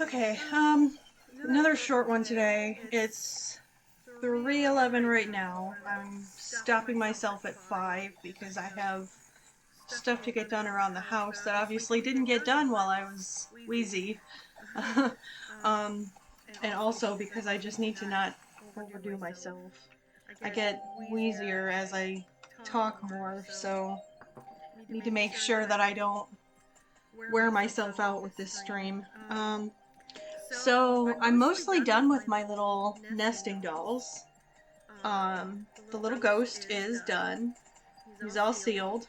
Okay, another short one today. It's 3:11 right now. I'm stopping myself at 5 because I have stuff to get done around the house that obviously didn't get done while I was wheezy. um, and also because I just need to not overdo myself. I get wheezier as I talk more, so I need to make sure that I don't wear myself out with this stream. So I'm mostly done with my little nesting dolls. The little ghost is done. He's all sealed.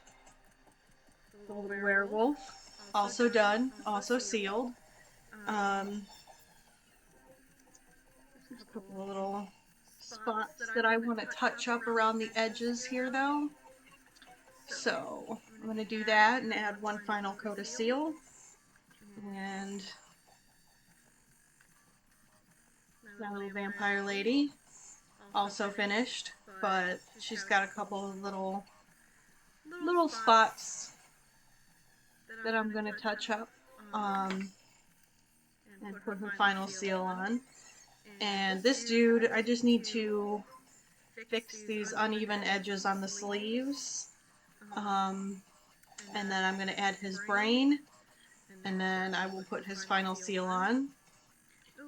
The little werewolf, also done, also sealed. Um, there's a couple of little spots that I want to touch up around the edges here though. So I'm going to do that and add one final coat of seal. And my little vampire lady, also finished, but she's got a couple of little spots that I'm going to touch up and put her final seal on. And this dude, I just need to fix these uneven edges on the sleeves. And then I'm going to add his brain, and then I will put his final seal on.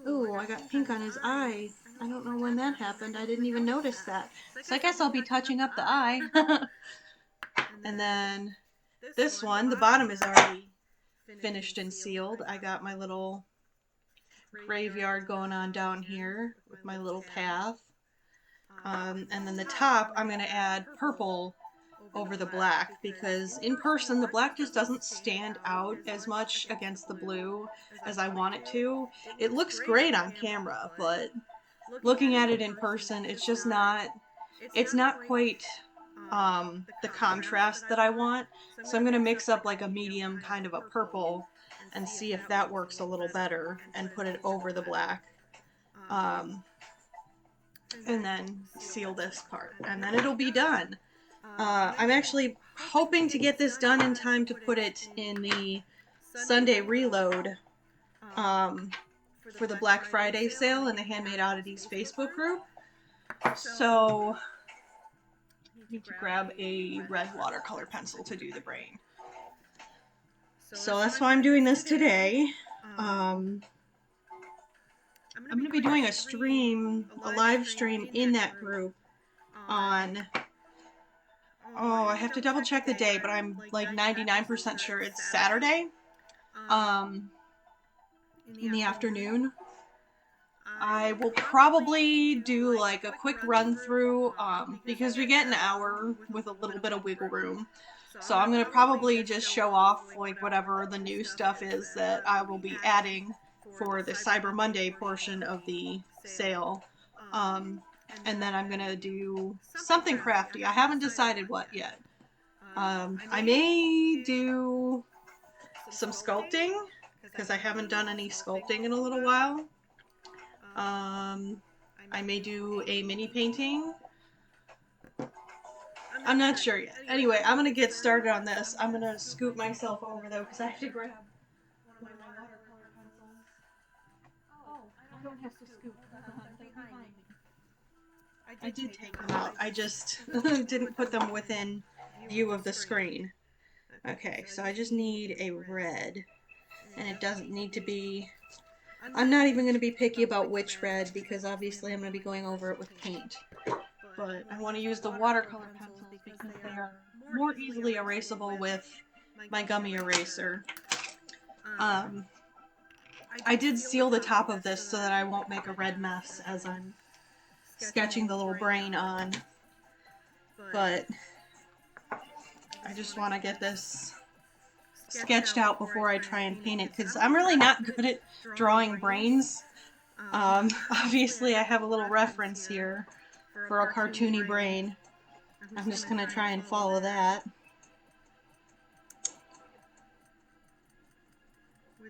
Ooh, I got pink on his eye. I don't know when that happened. I didn't even notice that. So I guess I'll be touching up the eye. And then this one, the bottom is already finished and sealed. I got my little graveyard going on down here with my little path. And then the top, I'm going to add purple over the black because in person the black just doesn't stand out as much against the blue as I want it to. It looks great on camera, but looking at it in person, it's just not, it's not quite the contrast that I want. So I'm going to mix up like a medium kind of a purple and see if that works a little better and put it over the black. And then seal this part, and then it'll be done. I'm actually hoping to get this done in time to put it in the Sunday reload for the Black Friday sale in the Handmade Oddities Facebook group. So I need to grab a red watercolor pencil to do the brain. So that's why I'm doing this today. I'm going to be doing a live stream in that group on, I have to double check the day, but I'm like 99% sure it's Saturday, in the afternoon. I will probably do like a quick run through, because we get an hour with a little bit of wiggle room. So I'm going to probably just show off like whatever the new stuff is that I will be adding for the Cyber Monday portion of the sale. And then I'm going to do something crafty. I haven't decided what yet. I may do some sculpting because I haven't done any sculpting in a little while. I may do a mini painting. I'm not sure yet. Anyway, I'm going to get started on this. I'm going to scoot myself over though because I have to grab one of my watercolor pencils. Oh, I don't have to scoot. They're behind me. I did take them out. I just didn't put them within view of the screen. Okay, so I just need a red. And it doesn't need to be... I'm not even going to be picky about which red because obviously I'm going to be going over it with paint. But I want to use the watercolor pencils because they are more easily erasable with my gummy eraser. I did seal the top of this so that I won't make a red mess as I'm sketching the little brain on. But I just want to get this sketched out before I try and paint it because I'm really not good at drawing brains. Obviously I have a little reference here for a cartoony brain. I'm just going to try and follow that.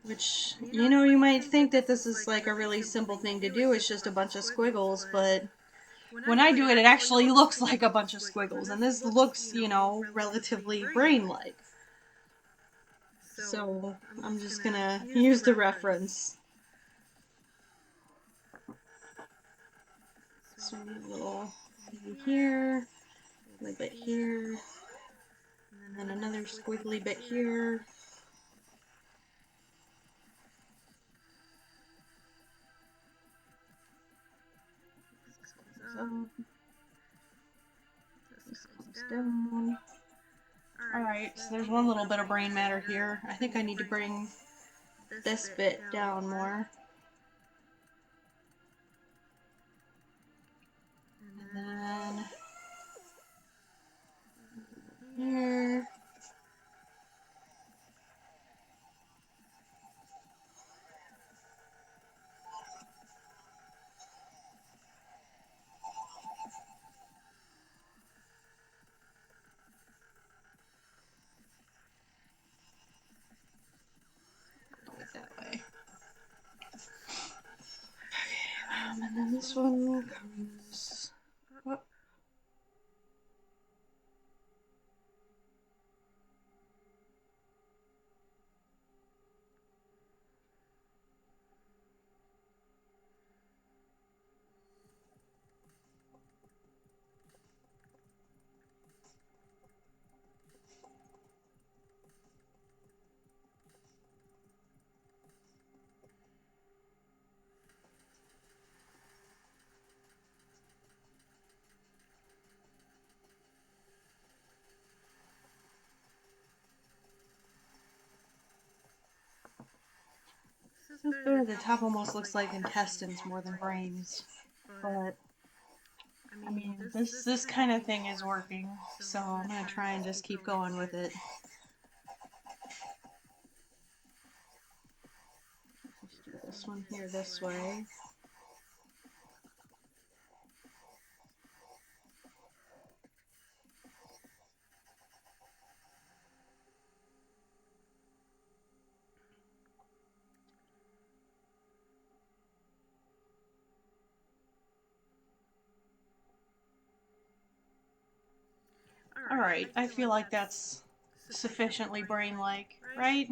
Which, you know, you might think that this is like a really simple thing to do. It's just a bunch of squiggles, but when I do it, it actually looks like a bunch of squiggles. And this looks, you know, relatively brain-like. So I'm just going to use the reference. So a little here, a little bit here, and then another squiggly bit here. This comes up. This comes down. Alright, so there's one little bit of brain matter here. I think I need to bring this bit down more. And then here. That way. Okay, and then this one comes up. This bit at the top almost looks like intestines more than brains, but I mean, this kind of thing is working, so I'm gonna try and just keep going with it. Let's do this one here this way. Alright, I feel like that's sufficiently brain-like, right?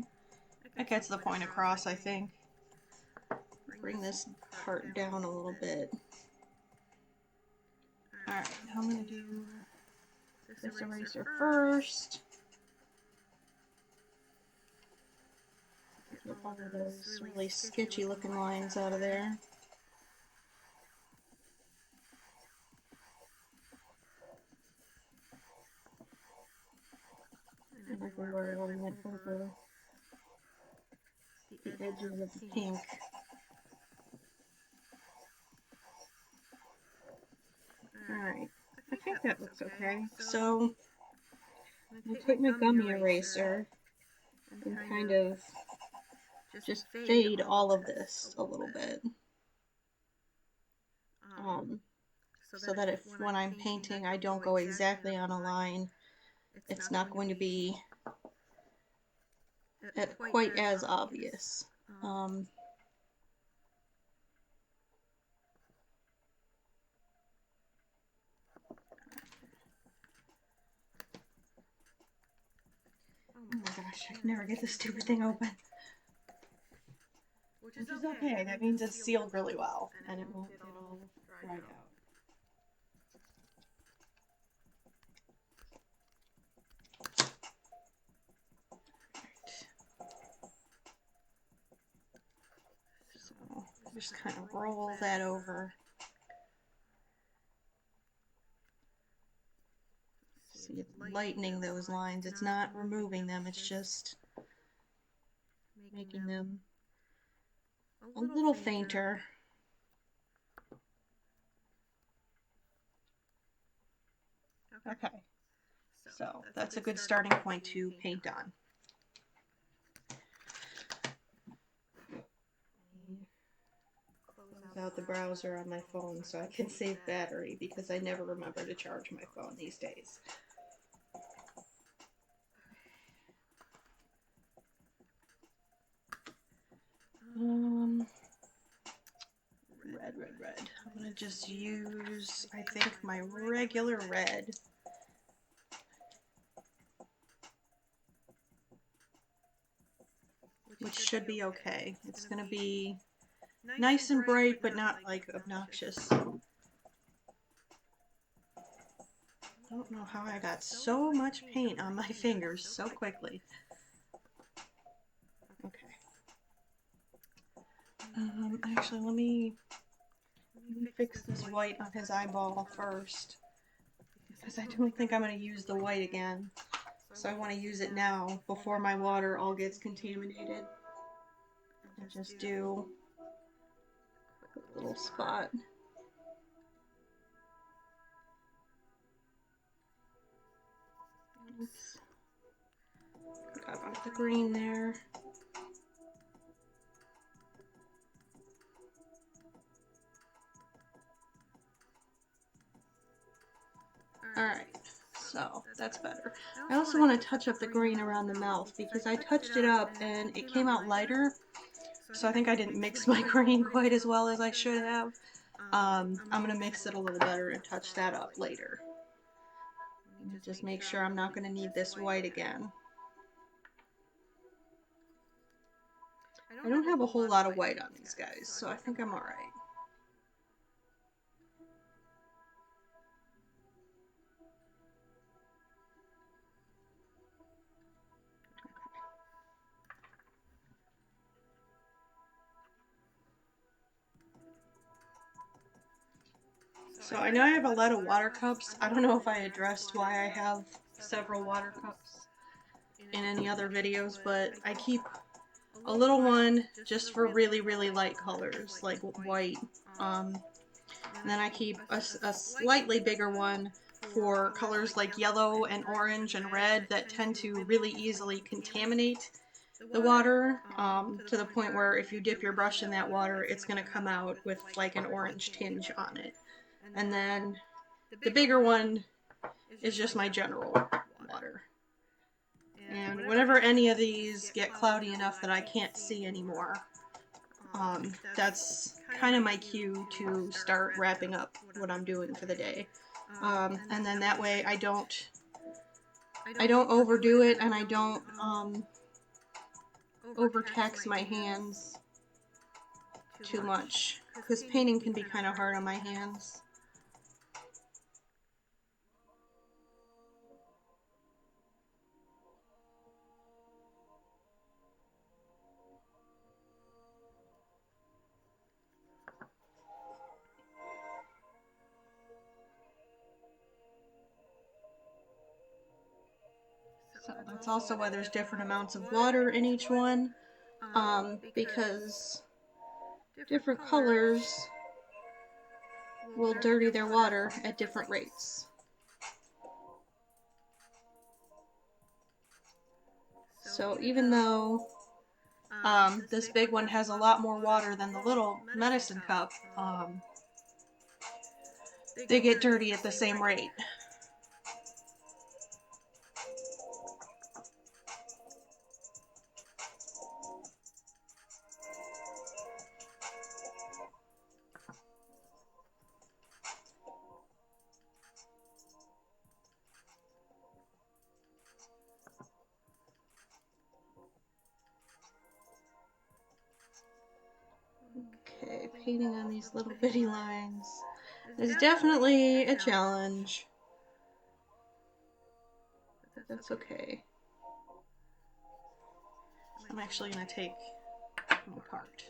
That gets the point across, I think. Bring this part down a little bit. Alright, I'm going to do this eraser first. Get all of those really sketchy looking lines out of there. And everywhere I went over the edges of the pink. Alright, I think that looks okay. So, I'll take my gummy eraser and kind of just fade all of this a little bit. So that if when I'm painting I don't go exactly on a line, it's not going to be quite as obvious. Oh my gosh, I can never get this stupid thing open. Which is okay, that means it's sealed really well, and it won't get all dried out. So, just kind of roll that over. See, it's lightening those lines. It's not removing them, it's just making them a little fainter. Okay, so that's a good starting point to paint on. Close out the browser on my phone so I can save battery because I never remember to charge my phone these days. Red. I'm gonna just use, I think, my regular red. Which should be okay. It's gonna be nice and bright, but not like obnoxious. I don't know how I got so much paint on my fingers so quickly. Okay. Actually, let me fix this white on his eyeball first, because I don't think I'm going to use the white again. So I want to use it now before my water all gets contaminated. And just do a little spot. Oops. Forgot about the green there. Alright, so that's better. I also want to touch up the green around the mouth because I touched it up and it came out lighter. So I think I didn't mix my green quite as well as I should have. I'm going to mix it a little better and touch that up later. Just make sure I'm not going to need this white again. I don't have a whole lot of white on these guys, so I think I'm alright. So I know I have a lot of water cups. I don't know if I addressed why I have several water cups in any other videos, but I keep a little one just for really, really light colors, like white. And then I keep a slightly bigger one for colors like yellow and orange and red that tend to really easily contaminate the water, to the point where if you dip your brush in that water, it's going to come out with like an orange tinge on it. And then the bigger one is just my general water. And whenever any of these get cloudy enough that I can't see anymore, that's kind of my cue to start wrapping up what I'm doing for the day. And then that way I don't overdo it and I don't overtax my hands too much, because painting can be kind of hard on my hands. So that's also why there's different amounts of water in each one, because different colors will dirty their water at different rates. So even though this big one has a lot more water than the little medicine cup, they get dirty at the same rate. Okay, painting on these little bitty lines is definitely a challenge. But that's okay. I'm actually going to take them apart,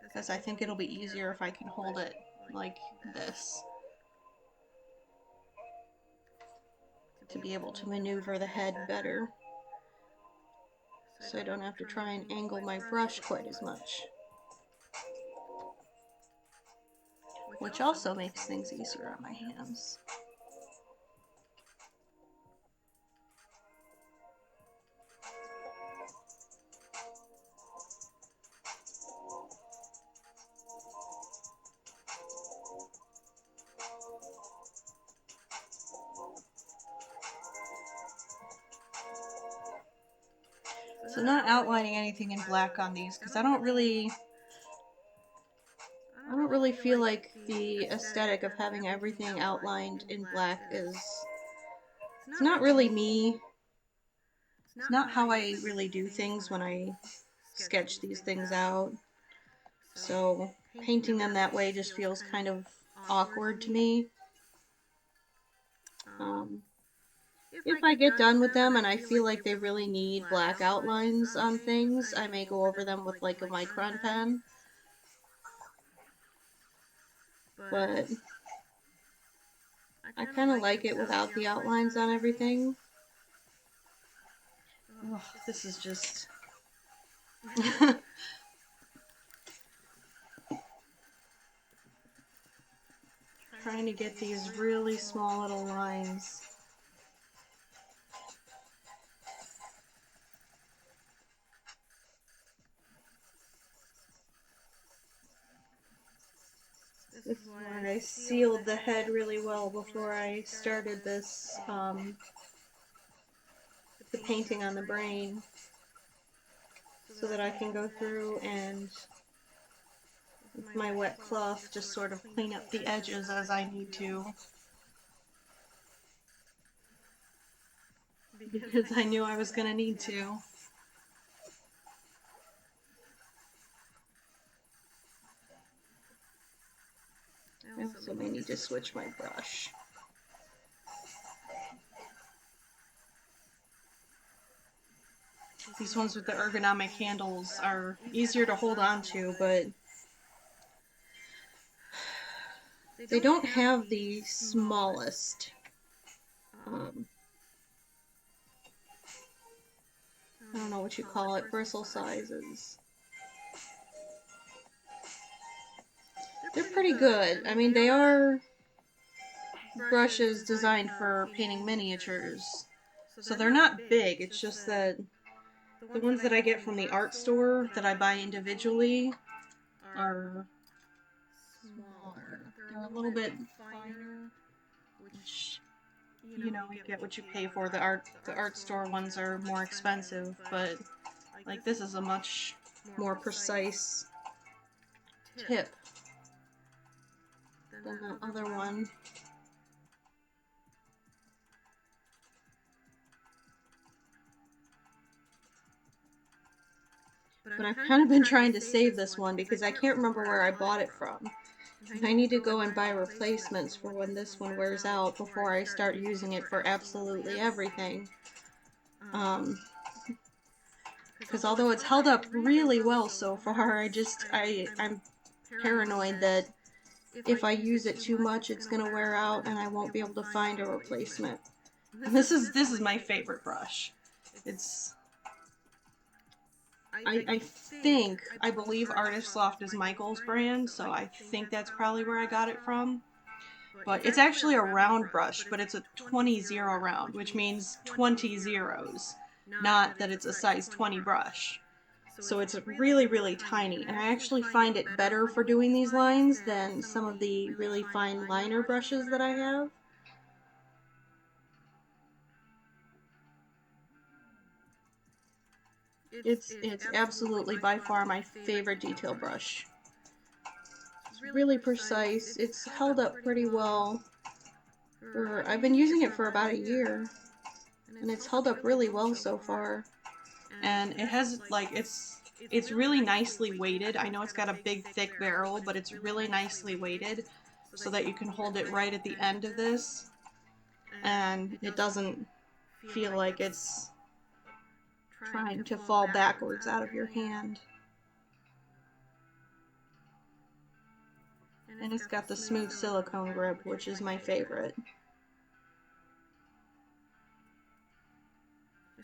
because I think it'll be easier if I can hold it like this, to be able to maneuver the head better, so I don't have to try and angle my brush quite as much. Which also makes things easier on my hands. So not outlining anything in black on these, because I don't really feel like the aesthetic of having everything outlined in black is, it's not really me. It's not how I really do things when I sketch these things out. So painting them that way just feels kind of awkward to me. if I get done with them and I feel like they really need black outlines on things, I may go over them with like a micron pen. But I kind of like it without the outlines on everything. Oh, this is just... trying to get these really small little lines. This is why I sealed the head really well before I started this, the painting on the brain, so that I can go through and with my wet cloth just sort of clean up the edges as I need to. Because I knew I was going to need to. I also may need to switch my brush. These ones with the ergonomic handles are easier to hold on to, but they don't have the smallest I don't know what you call it, bristle sizes. They're pretty good. I mean, they are brushes designed for painting miniatures, so they're not big. It's just that the ones that I get from the art store that I buy individually are smaller. They're a little bit finer, which, you know, you get what you pay for. The art store ones are more expensive, but like this is a much more precise tip than the other one. But I've kind of been trying to save this one because I can't remember where I bought it from. And I need to go and buy replacements for when this one wears out before I start using it for absolutely everything. Because although it's held up really well so far, I'm paranoid that if I use it too much, it's going to wear out and I won't be able to find a replacement. And this is my favorite brush. It's... I believe Artist Loft is Michael's brand, so I think that's probably where I got it from. But it's actually a round brush, but it's a 20-0 round, which means 20 zeros, not that it's a size 20 brush. So it's really, really tiny, and I actually find it better for doing these lines than some of the really fine liner brushes that I have. It's absolutely by far my favorite detail brush. It's really precise. It's held up pretty well. I've been using it for about a year, and it's held up really well so far. And it has, like, it's really nicely weighted. I know it's got a big, thick barrel, but it's really nicely weighted so that you can hold it right at the end of this, and it doesn't feel like it's trying to fall backwards out of your hand. And it's got the smooth silicone grip, which is my favorite.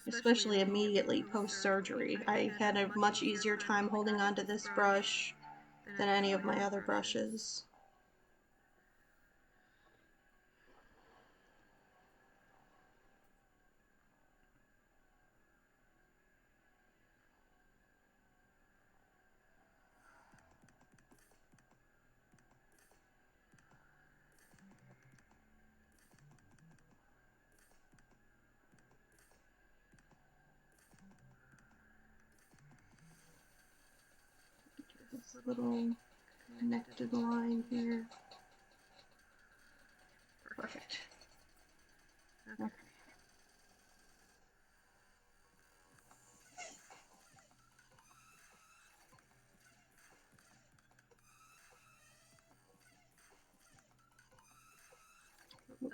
Especially immediately post-surgery. I had a much easier time holding onto this brush than any of my other brushes. This little connected line here. Perfect. Okay.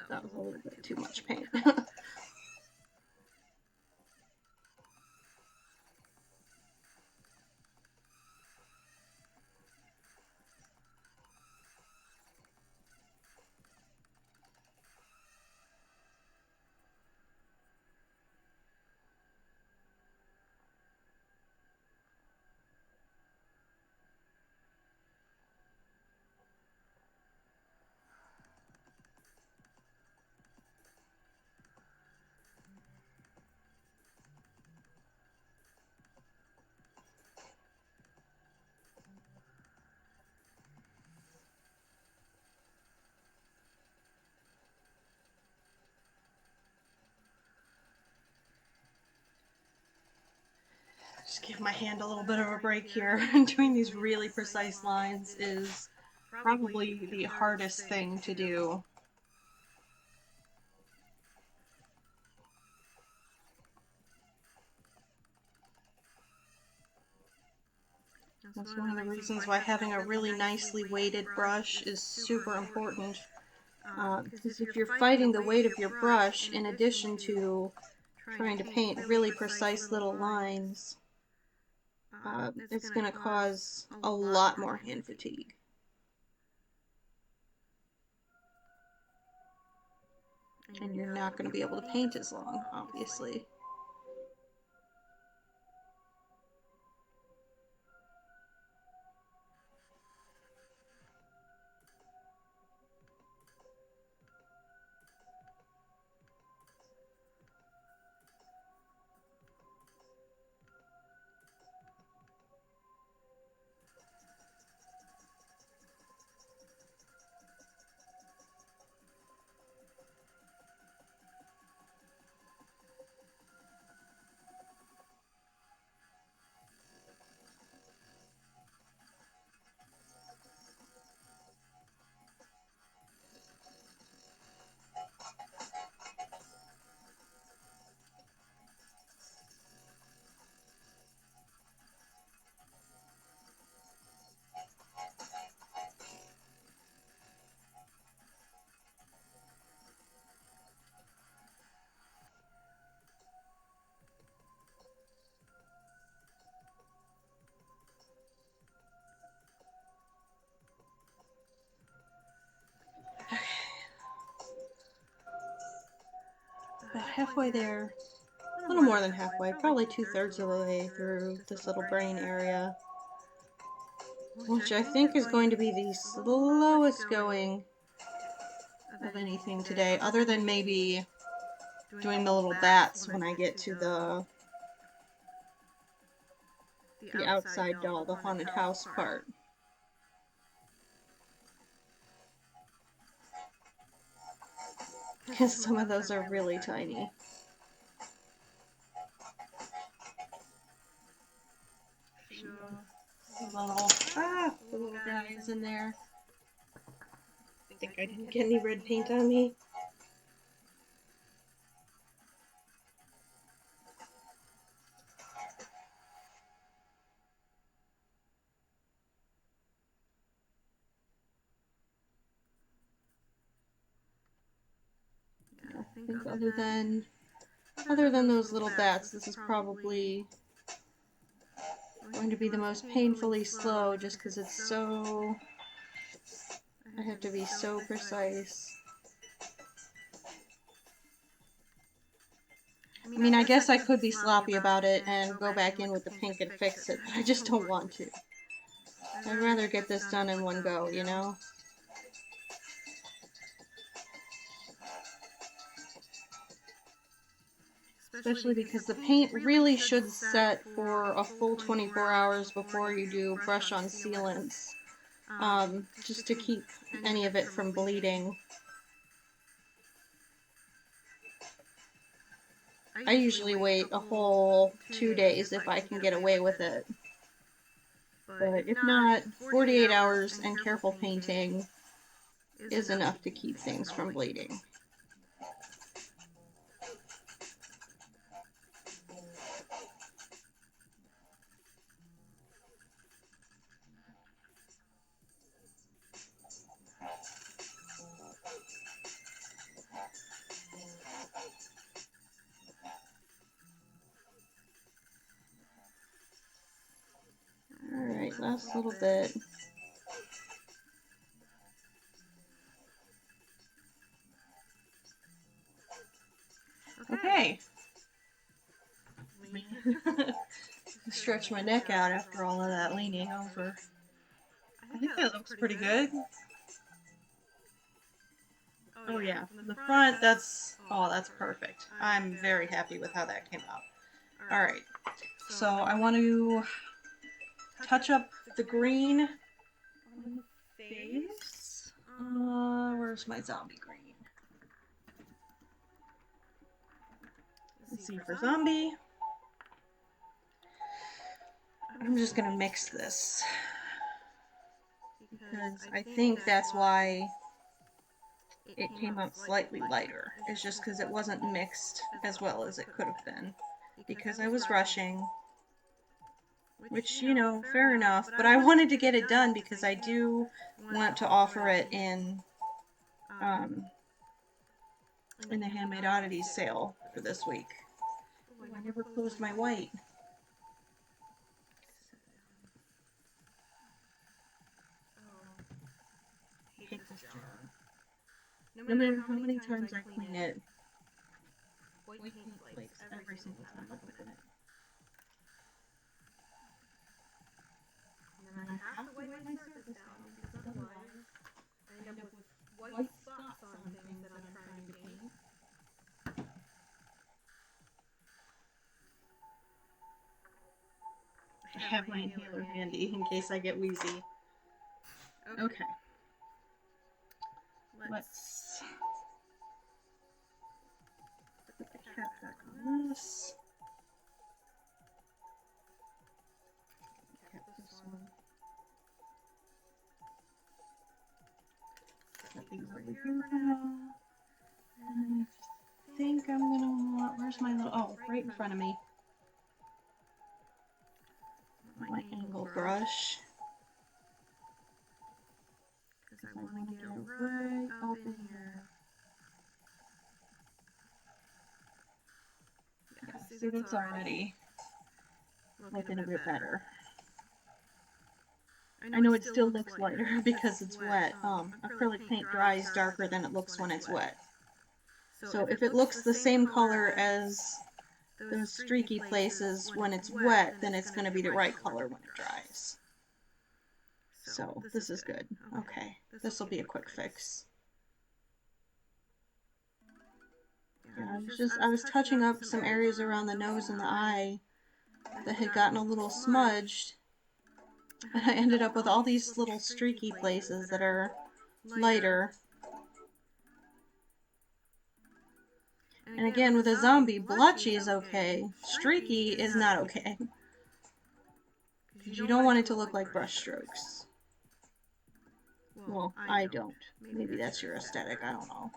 That was a little bit too much paint. Just give my hand a little bit of a break here. Doing these really precise lines is probably the hardest thing to do. That's one of the reasons why having a really nicely weighted brush is super important. Because if you're fighting the weight of your brush in addition to trying to paint really precise little lines, it's going to cause a lot more hand fatigue. And you're not going to be able to paint as long, obviously. About halfway there, a little more than halfway, probably 2/3 of the way through this little brain area, which I think is going to be the slowest going of anything today, other than maybe doing the little bats when I get to the outside doll, the haunted house part. Because some of those are really tiny. The little guy is in there. I think I didn't get any red paint on me. I think other than those little bats, this is probably going to be the most painfully slow, just because it's so... I have to be so precise. I mean, I guess I could be sloppy about it and go back in with the pink and fix it, but I just don't want to. I'd rather get this done in one go, you know? Especially because the paint really should set for a full 24 hours before you do brush-on sealants, just to keep any of it from bleeding. I usually wait a whole 2 days if I can get away with it. But if not, 48 hours and careful painting is enough to keep things from bleeding. Alright, last little bit. Okay. Stretch my neck out after all of that leaning over. I think that looks pretty good. Oh yeah, from the front, that's perfect. I'm very happy with how that came out. Alright, so I want to touch up the green on the face. Where's my zombie green? Let's see for zombie. I'm just gonna mix this because I think that's why it came out slightly lighter. It's just because it wasn't mixed as well as it could have been because I was rushing, which, you know, fair enough, but I wanted to get it done because I do want to offer it um, in the Handmade Oddities sale for this week. Oh, I never closed my white. I hate this jar. No matter how many times I clean it, white paint flakes every single time I open it. And then I have to wipe my surface down because otherwise I end up with white spots on things that I'm trying to paint. I have my inhaler handy in case I get wheezy. Okay. Let's put the cap back on this. Cap this one. Set these over here now. And I think I'm gonna want, where's my little, oh, right in front of me. My angle brush. Because I want to get right up in here. Yeah, see, that's already looking a bit better. I know it still looks lighter because it's wet. Acrylic paint dries darker than it looks when it's wet. So if it looks the same color as those streaky places when it's wet, then it's going to be the right color when it dries. So this is good. Okay, this will be a quick fix. Yeah, I was touching up some areas around the nose and the eye that had gotten a little smudged. And I ended up with all these little streaky places that are lighter. And again, with a zombie, blotchy is okay. Streaky is not okay. Because you don't want it to look like brush strokes. Well, I don't. Maybe that's your aesthetic, I don't know.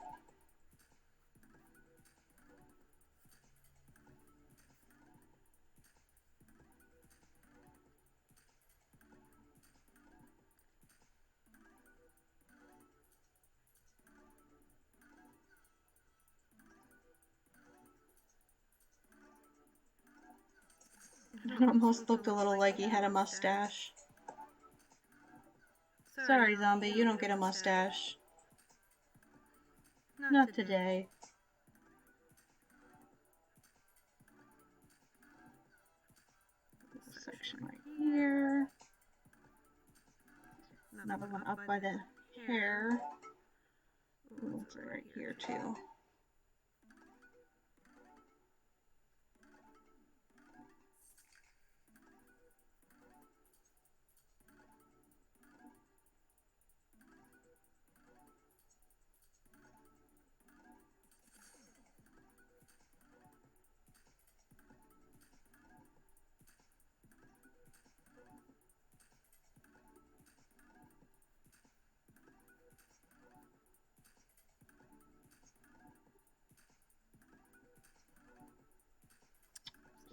It almost looked a little like he had a mustache. Sorry, zombie, you don't get a mustache. Not today. This section right here. Another one up by the hair. Ooh, it's right here too.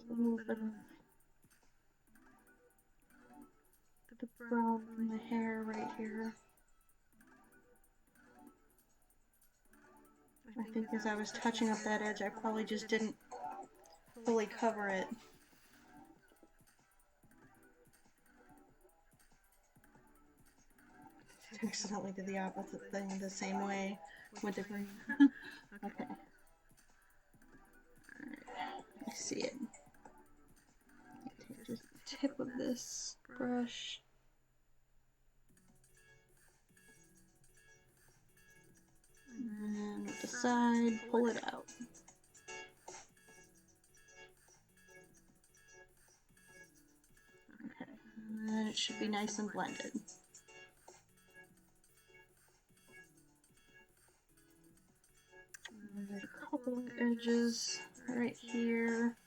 A little bit of the brown from the hair right here. I think as I was touching up that edge, I probably just didn't fully cover it. I accidentally did the opposite thing the same way with the green. Okay. Alright, I see it. Take just the tip of this brush. And then with the side, pull it out. Okay, and then it should be nice and blended. And there's a couple of edges right here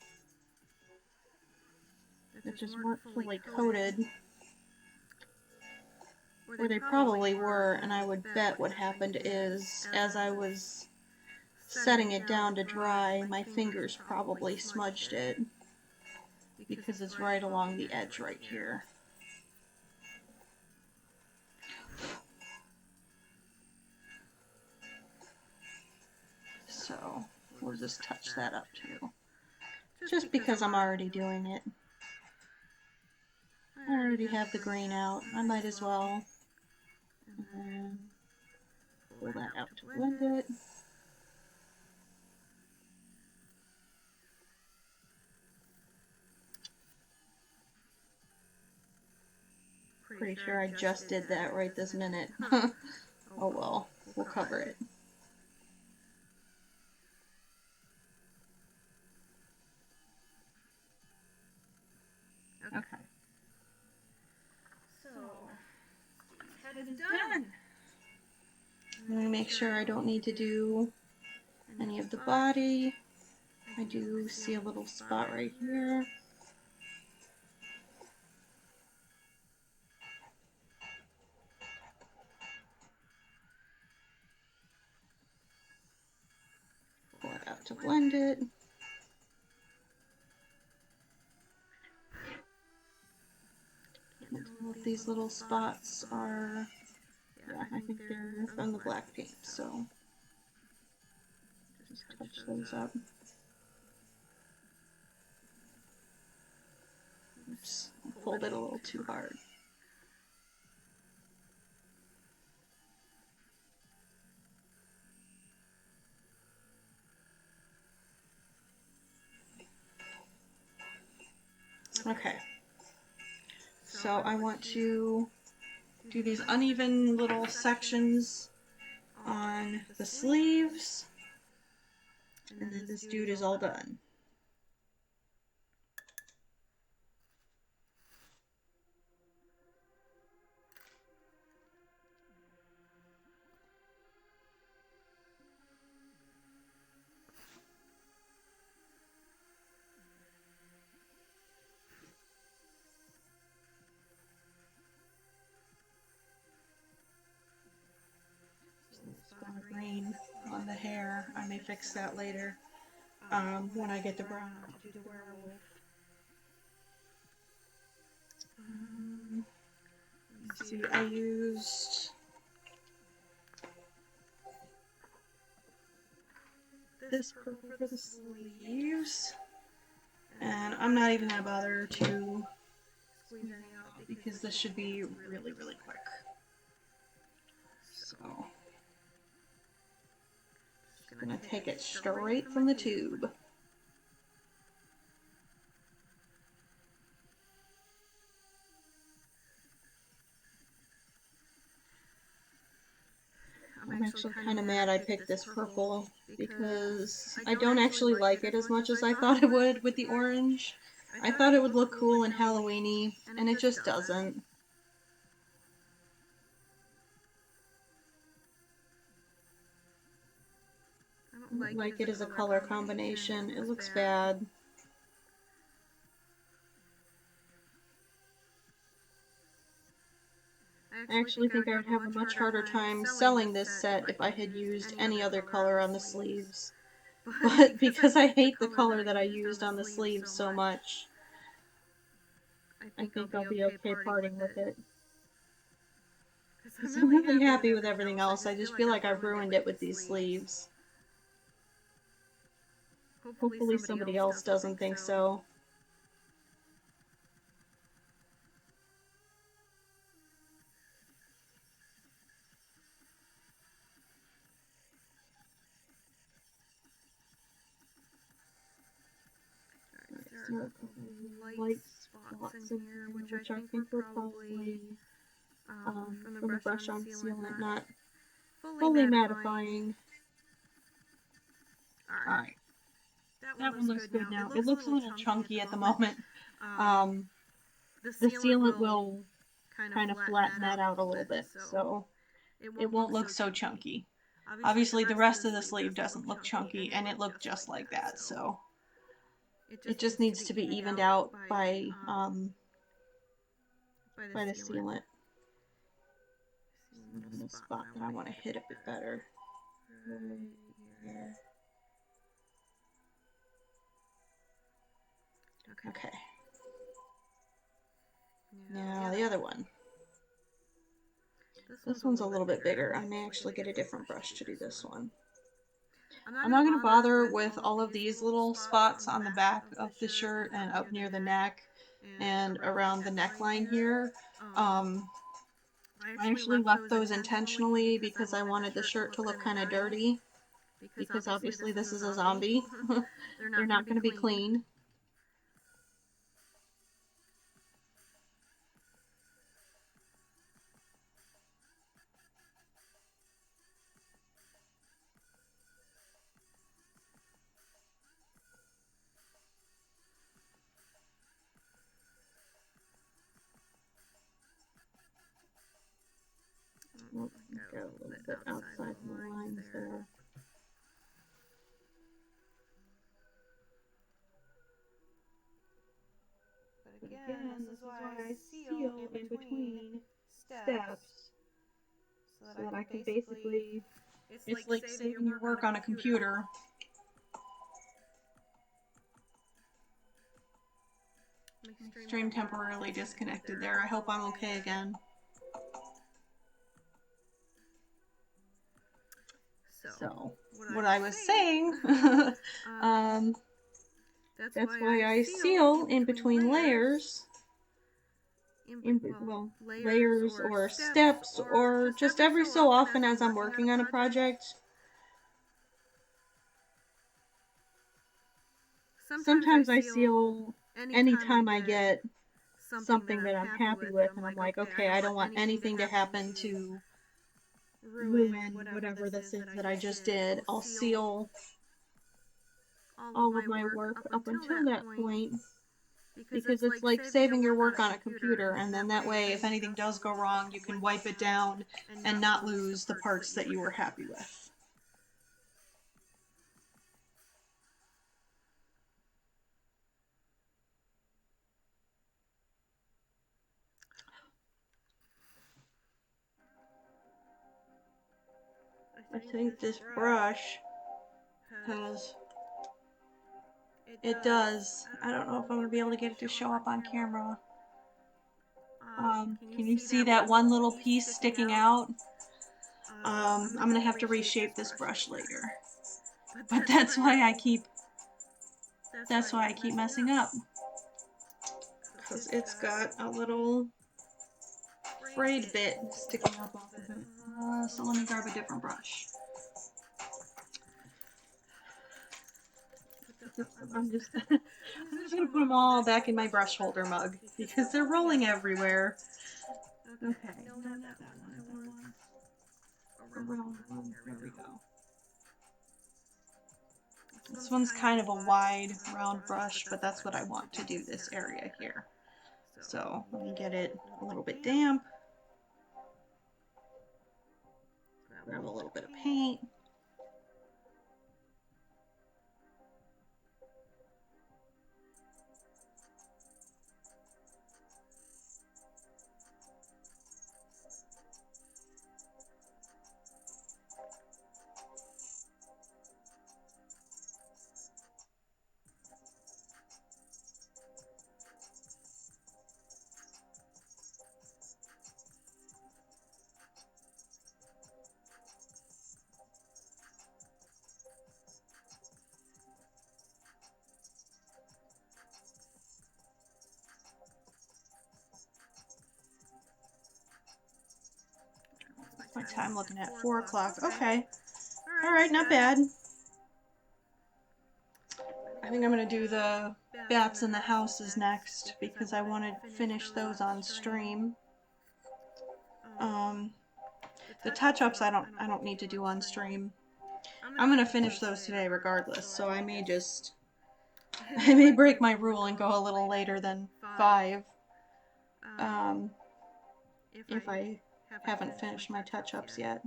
that just weren't fully coated. Or they probably were, and I would bet what happened is, as I was setting it down to dry, my fingers probably smudged it, because it's right along the edge right here. So we'll just touch that up too. Just because I'm already doing it. I already have the green out. I might as well. And then pull that out to blend it. Pretty sure I just did that right this minute. Oh well, we'll cover it. Okay. So, head is done. Let me make sure I don't need to do any of the body. I do see a little spot right here. Pull it out to blend it. Can't tell if these little spots are, yeah, I think they're from the black paint, so just touch those up. Oops, I pulled it a little too hard. Okay, so I want to do these uneven little sections on the sleeves, and then this dude is all done. Spot of green on the hair. I may fix that later. When I get the brown, I'll do the werewolf. Let's see, I used this purple for the sleeves, and I'm not even gonna bother to squeeze anything out because this should be really, really quick. So just gonna take it straight from the tube. I'm actually kind of mad I picked this purple because I don't actually like it as much as I thought it would with the orange. I thought it would look cool and Halloween-y, and it just doesn't. I don't like it as a color combination. It looks bad. I actually think I would have a much harder time selling this set if I had used any other color on the sleeves. But because I hate the color that I used on the sleeves so much, I think I'll be okay parting with it. Because I'm really happy with everything else. I just feel like I've ruined it with these sleeves. Hopefully somebody else doesn't think so. There are a couple of light spots in here, which I think were probably from the brush on sealant, not fully mattifying. Alright. That one looks good now. It looks a little chunky at the moment. The sealant will kind of flatten that out a little bit, so it won't look so chunky. Obviously the rest of the sleeve doesn't look chunky, and it looked just like that, so It just needs to be evened out by the sealant. And the spot that I want to hit a bit better. Right here. Okay. Now the other one. This one's a little bit bigger. I may actually get a different brush to do this one. I'm not going to bother with all of these little spots on the back of the shirt and up near the neck and around the neckline here. I actually left those intentionally because I wanted the shirt to look kind of dirty, because obviously this is a zombie. They're not going to be clean. Got a little bit outside the lines there. But again, this is why I seal in between steps so that I can basically, it's like saving your work on a computer. My stream temporarily disconnected there. I hope I'm okay again. So, what I was saying, that's why I seal in between layers. Layers or steps, or just every so often as I'm working on a project. Sometimes I seal anytime I get something that I'm happy with, and I'm like, okay, I don't want anything to happen to ruin whatever this is that I just did. I'll seal all of my work up until that point, because it's like saving your work on a computer, and then that way if anything does go wrong you can wipe it down and not lose the parts that you were happy with. I think this brush has, it does, I don't know if I'm going to be able to get it to show up on camera. Can you see that one little piece sticking out? I'm going to have to reshape this brush later. But that's why I keep messing up. Because it's got a little frayed bit sticking up off of it. So let me grab a different brush. I'm just gonna put them all back in my brush holder mug because they're rolling everywhere. Okay, no, not that one. I want a round one. There we go. This one's kind of a wide, round brush, but that's what I want to do this area here. So let me get it a little bit damp. Grab a little bit of paint. My time looking at 4 o'clock. Okay. Alright, not bad. I think I'm going to do the bats in the houses next because I want to finish those on stream. The touch-ups I don't need to do on stream. I'm going to finish those today regardless, so I may break my rule and go a little later than 5. If I haven't finished my touch-ups yet.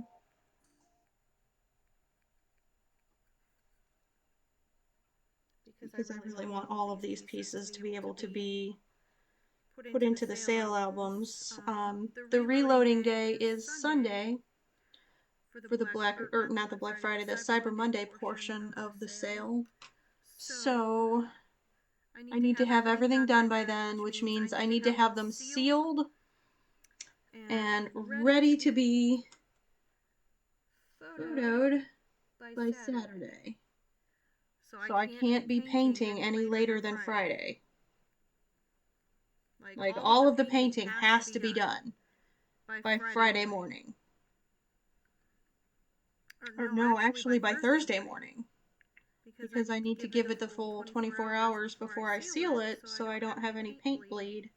because I really want all of these pieces to be able to be put into the sale albums. The reloading day is Sunday for the not the Black Friday, the Cyber Monday portion of the sale. So I need to have everything done by then, which means I need to have them sealed and ready to be photoed by Saturday. So I can't be painting any later than Friday. Like, all of the painting has to be done by Friday morning. Or no, actually by Thursday morning. Because I need to give it the full 24 hours before I seal it so I don't have any paint bleed.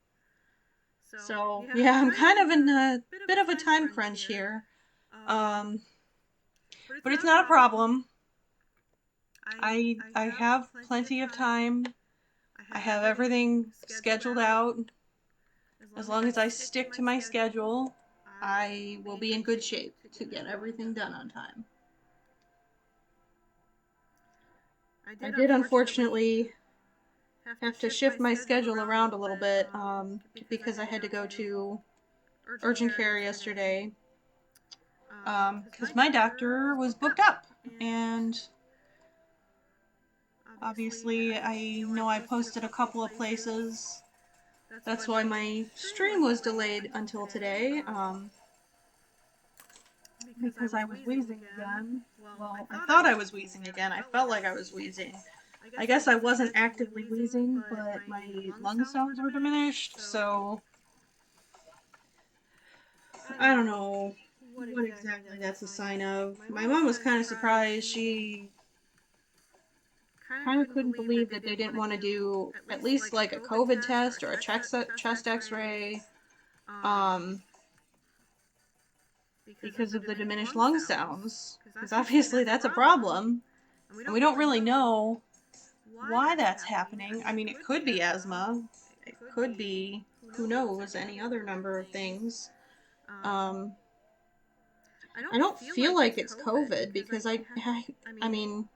So, yeah, I'm kind of in a bit of a time crunch here. But it's not a problem. I have plenty of time. I have everything scheduled out. As long as I stick to my schedule, I will be in good shape to get everything done on time. I did unfortunately have to shift my schedule around a little bit because I had to go to urgent care yesterday because my doctor was booked up, and obviously I know I posted a couple of places. That's why my stream was delayed until today, because I was wheezing again. Well, I thought I was wheezing again. I felt like I was wheezing. I guess I wasn't actively wheezing, but my lung sounds were diminished, so I don't know what exactly that's a sign of. My mom was kind of surprised. She kind of couldn't believe that they didn't want to do at least like a COVID test or a chest x-ray, because of the diminished lung sounds. Because obviously that's a problem, and we don't really know why that's happening. I mean, it could be asthma. It could be, who knows, any other number of things. I don't feel like it's COVID because I mean,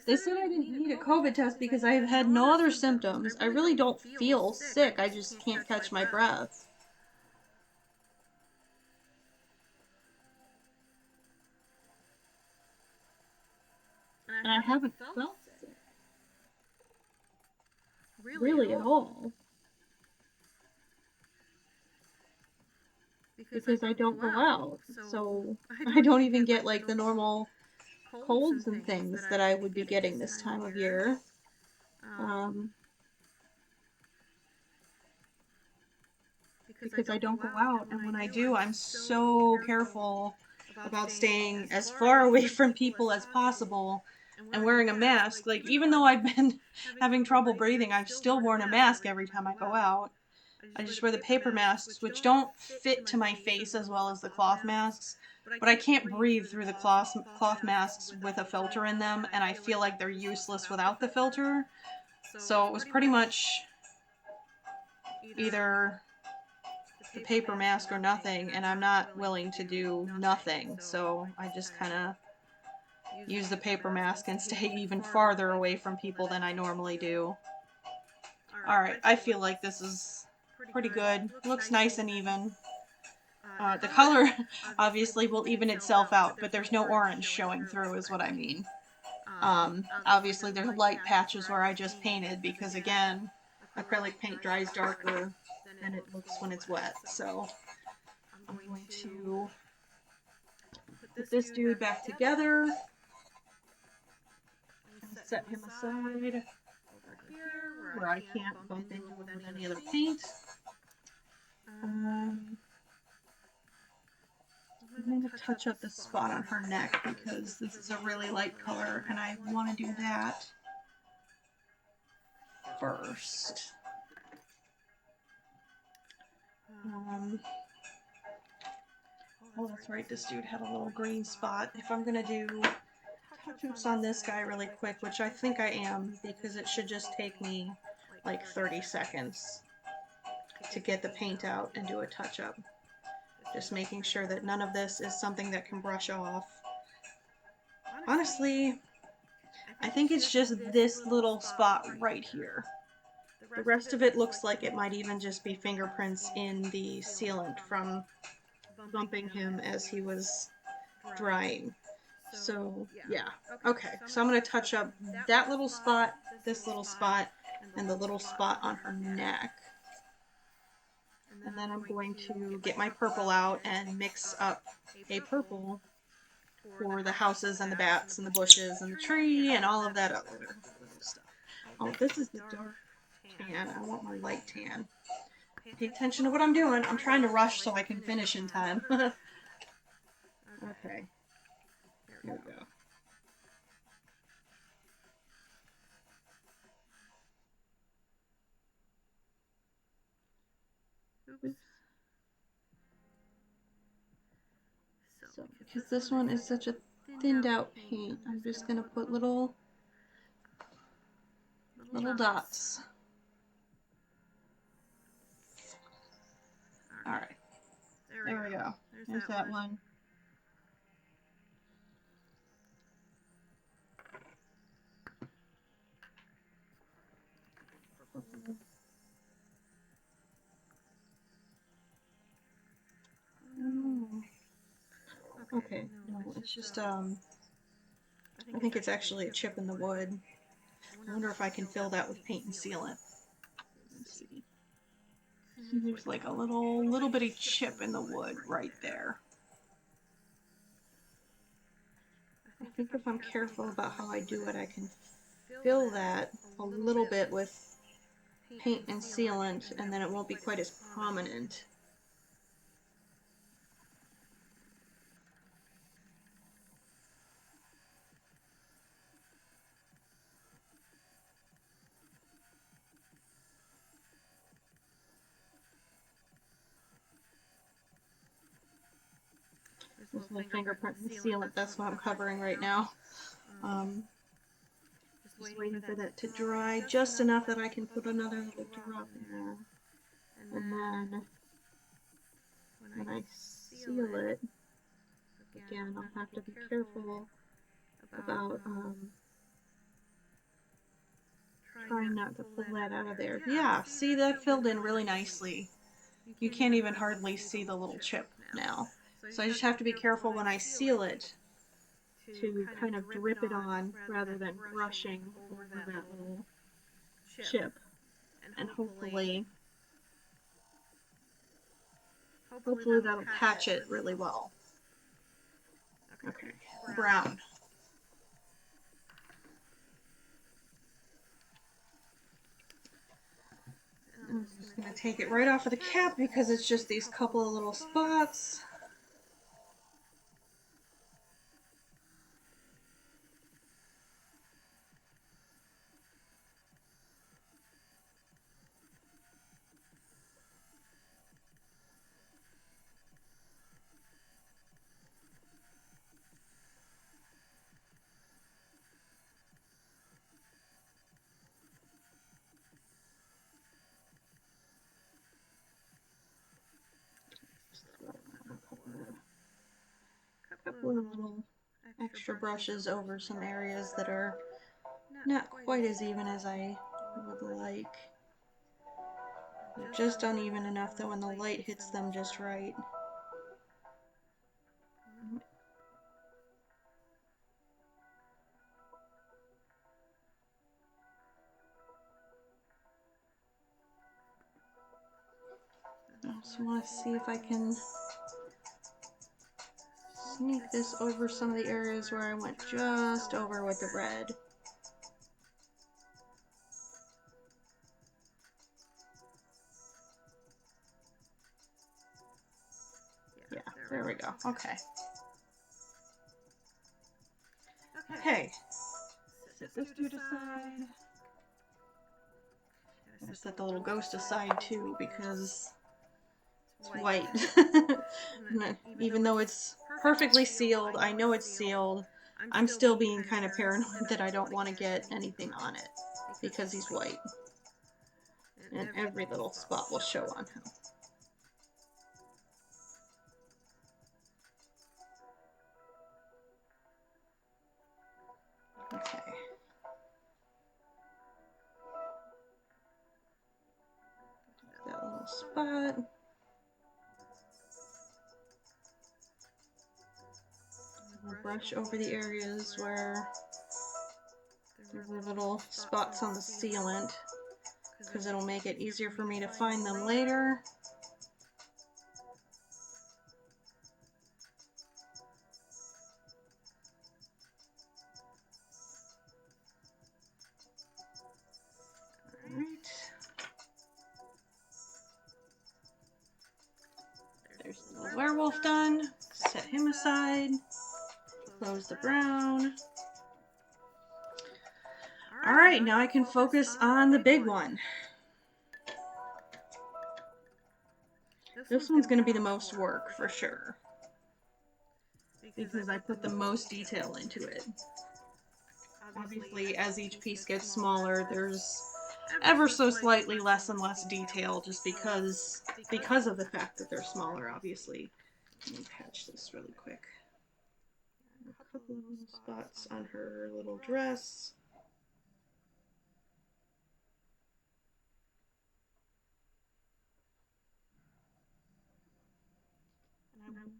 they said I didn't need a COVID test because I've had no other symptoms. I really don't feel sick. I just can't catch my breath. And I haven't felt sick. Really at all. Because I don't go out. So I don't even get like the normal colds and things that I would be getting this time of year. Because I don't go out, and when I do, I'm so careful about staying as far away from people as possible and wearing a mask. Like, even though I've been having trouble breathing, I've still worn a mask every time I go out. I just wear the paper masks, which don't fit to my face as well as the cloth masks, but I can't breathe through the cloth masks with a filter in them, and I feel like they're useless without the filter. So it was pretty much either the paper mask or nothing, and I'm not willing to do nothing, so I just kind of use the paper mask and stay even farther away from people than I normally do. Alright, I feel like this is pretty good. Looks nice and even. The color obviously will even itself out, but there's no orange showing through is what I mean. Obviously there's light patches where I just painted because, again, acrylic paint dries darker than it looks when it's wet, so I'm going to put this dude back together and set him aside over here where I can't bump into him with any other paint. I'm going to touch up the spot on her neck because this is a really light color and I want to do that first. Oh, that's right, this dude had a little green spot. If I'm going to do touch-ups on this guy really quick, which I think I am, because it should just take me like 30 seconds to get the paint out and do a touch-up. Just making sure that none of this is something that can brush off. Honestly, I think it's just this little spot right here. The rest of it looks like it might even just be fingerprints in the sealant from bumping him as he was drying. So, yeah. Okay, so I'm going to touch up that little spot, this little spot, and the little spot on her neck. And then I'm going to get my purple out and mix up a purple for the houses and the bats and the bushes and the tree and all of that other stuff. Oh, this is the dark tan. I want my light tan. Pay attention to what I'm doing. I'm trying to rush so I can finish in time. Okay. Here we go. Oops. So, because this one is such a thinned out paint, I'm just going to put little dots. Alright. There we go. There's that one. Okay, no, it's just, I think it's actually a chip in the wood. I wonder if I can fill that with paint and sealant. Let's see. There's like a little bitty chip in the wood right there. I think if I'm careful about how I do it, I can fill that a little bit with paint and sealant, and then it won't be quite as prominent. This little fingerprint and sealant, that's what I'm covering right now. Just waiting for that to dry just enough that I can put another little drop in there. And then when I seal it, again, I'll have to be careful about trying not to pull that out of there. Yeah, see, that filled in really nicely. You can't even hardly see the little chip now. So I just have to be careful when I seal it to kind of drip it on rather than brushing over that little chip. And hopefully that'll patch it really well. Okay, brown. I'm just going to take it right off of the cap because it's just these couple of little spots. A couple of little extra brushes over some areas that are not quite as even as I would like. They're just uneven enough that when the light hits them just right. I just want to see if I can sneak this over some of the areas where I went just over with the red. Yeah, there we go. Okay. Okay. Set this dude aside. I'm gonna set the little ghost aside too because it's white. Even though it's perfectly sealed, I know it's sealed, I'm still being kind of paranoid that I don't want to get anything on it because he's white. And every little spot will show on him. Okay. spot. I'll brush over the areas where there were little spots on the sealant, because it'll make it easier for me to find them later. Alright. There's the little werewolf done. Set him aside. Close the brown. Alright, now I can focus on the big one. This one's going to be the most work for sure, because I put the most detail into it. Obviously, as each piece gets smaller, there's ever so slightly less and less detail, just because of the fact that they're smaller, obviously. Let me patch this really quick. A couple of little spots on her little dress.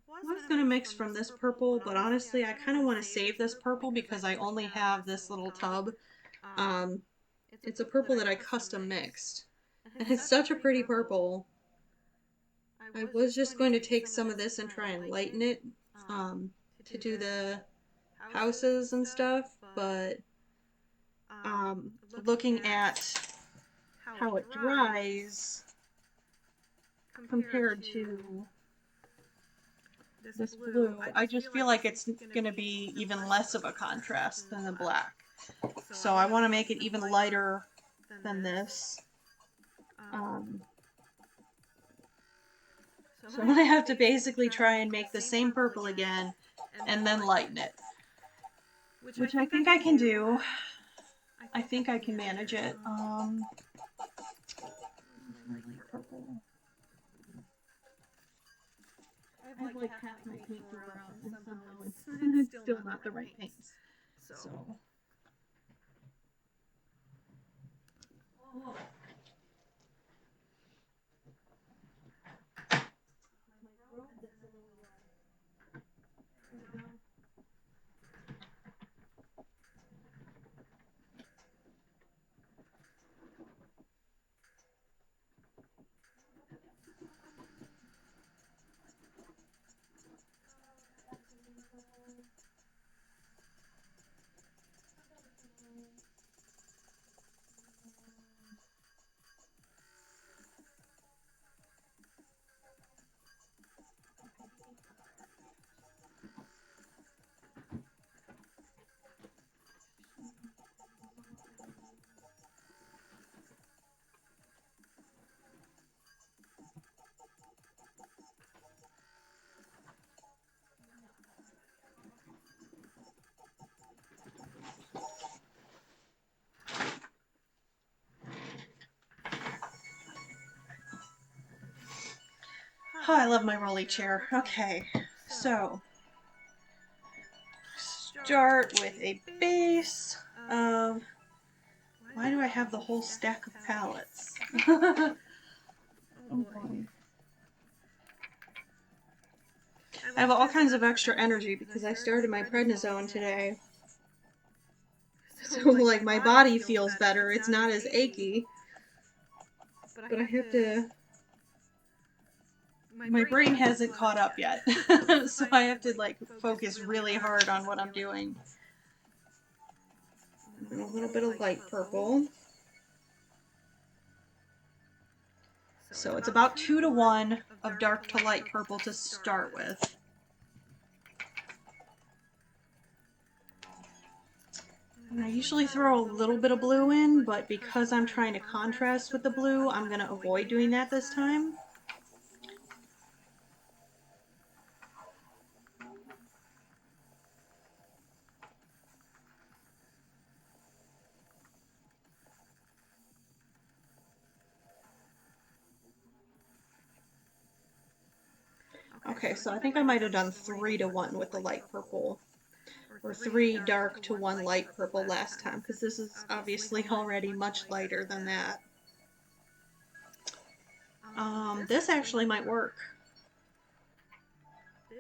I was going to mix from this purple, but honestly I kind of want to save this purple because I only have this little tub. It's a purple that I custom mixed, and it's such a pretty purple. I was just going to take some of this and try and lighten it to do the houses and stuff, but looking at how it dries compared to this blue, I just feel like it's going to be even less of a contrast than the black. So I want to make it even lighter than this. So I have to basically try and make the same purple again and then lighten it. Which I think I can do. I think I can manage it. Purple. I have like half my paint around, and somehow it's still not the right paint. So. Oh. Oh, I love my rolly chair. Okay, so start with a base of, why do I have the whole stack of palettes? Oh boy. I have all kinds of extra energy because I started my prednisone today. So like my body feels better, it's not as achy. But I have to... My brain hasn't caught up yet, so I have to like focus really hard on what I'm doing. And a little bit of light purple. So it's about 2 to 1 of dark to light purple to start with. And I usually throw a little bit of blue in, but because I'm trying to contrast with the blue, I'm going to avoid doing that this time. Okay, so I think I might have done 3 to 1 with the light purple, or 3 dark to 1 light purple last time, because this is obviously already much lighter than that. This actually might work.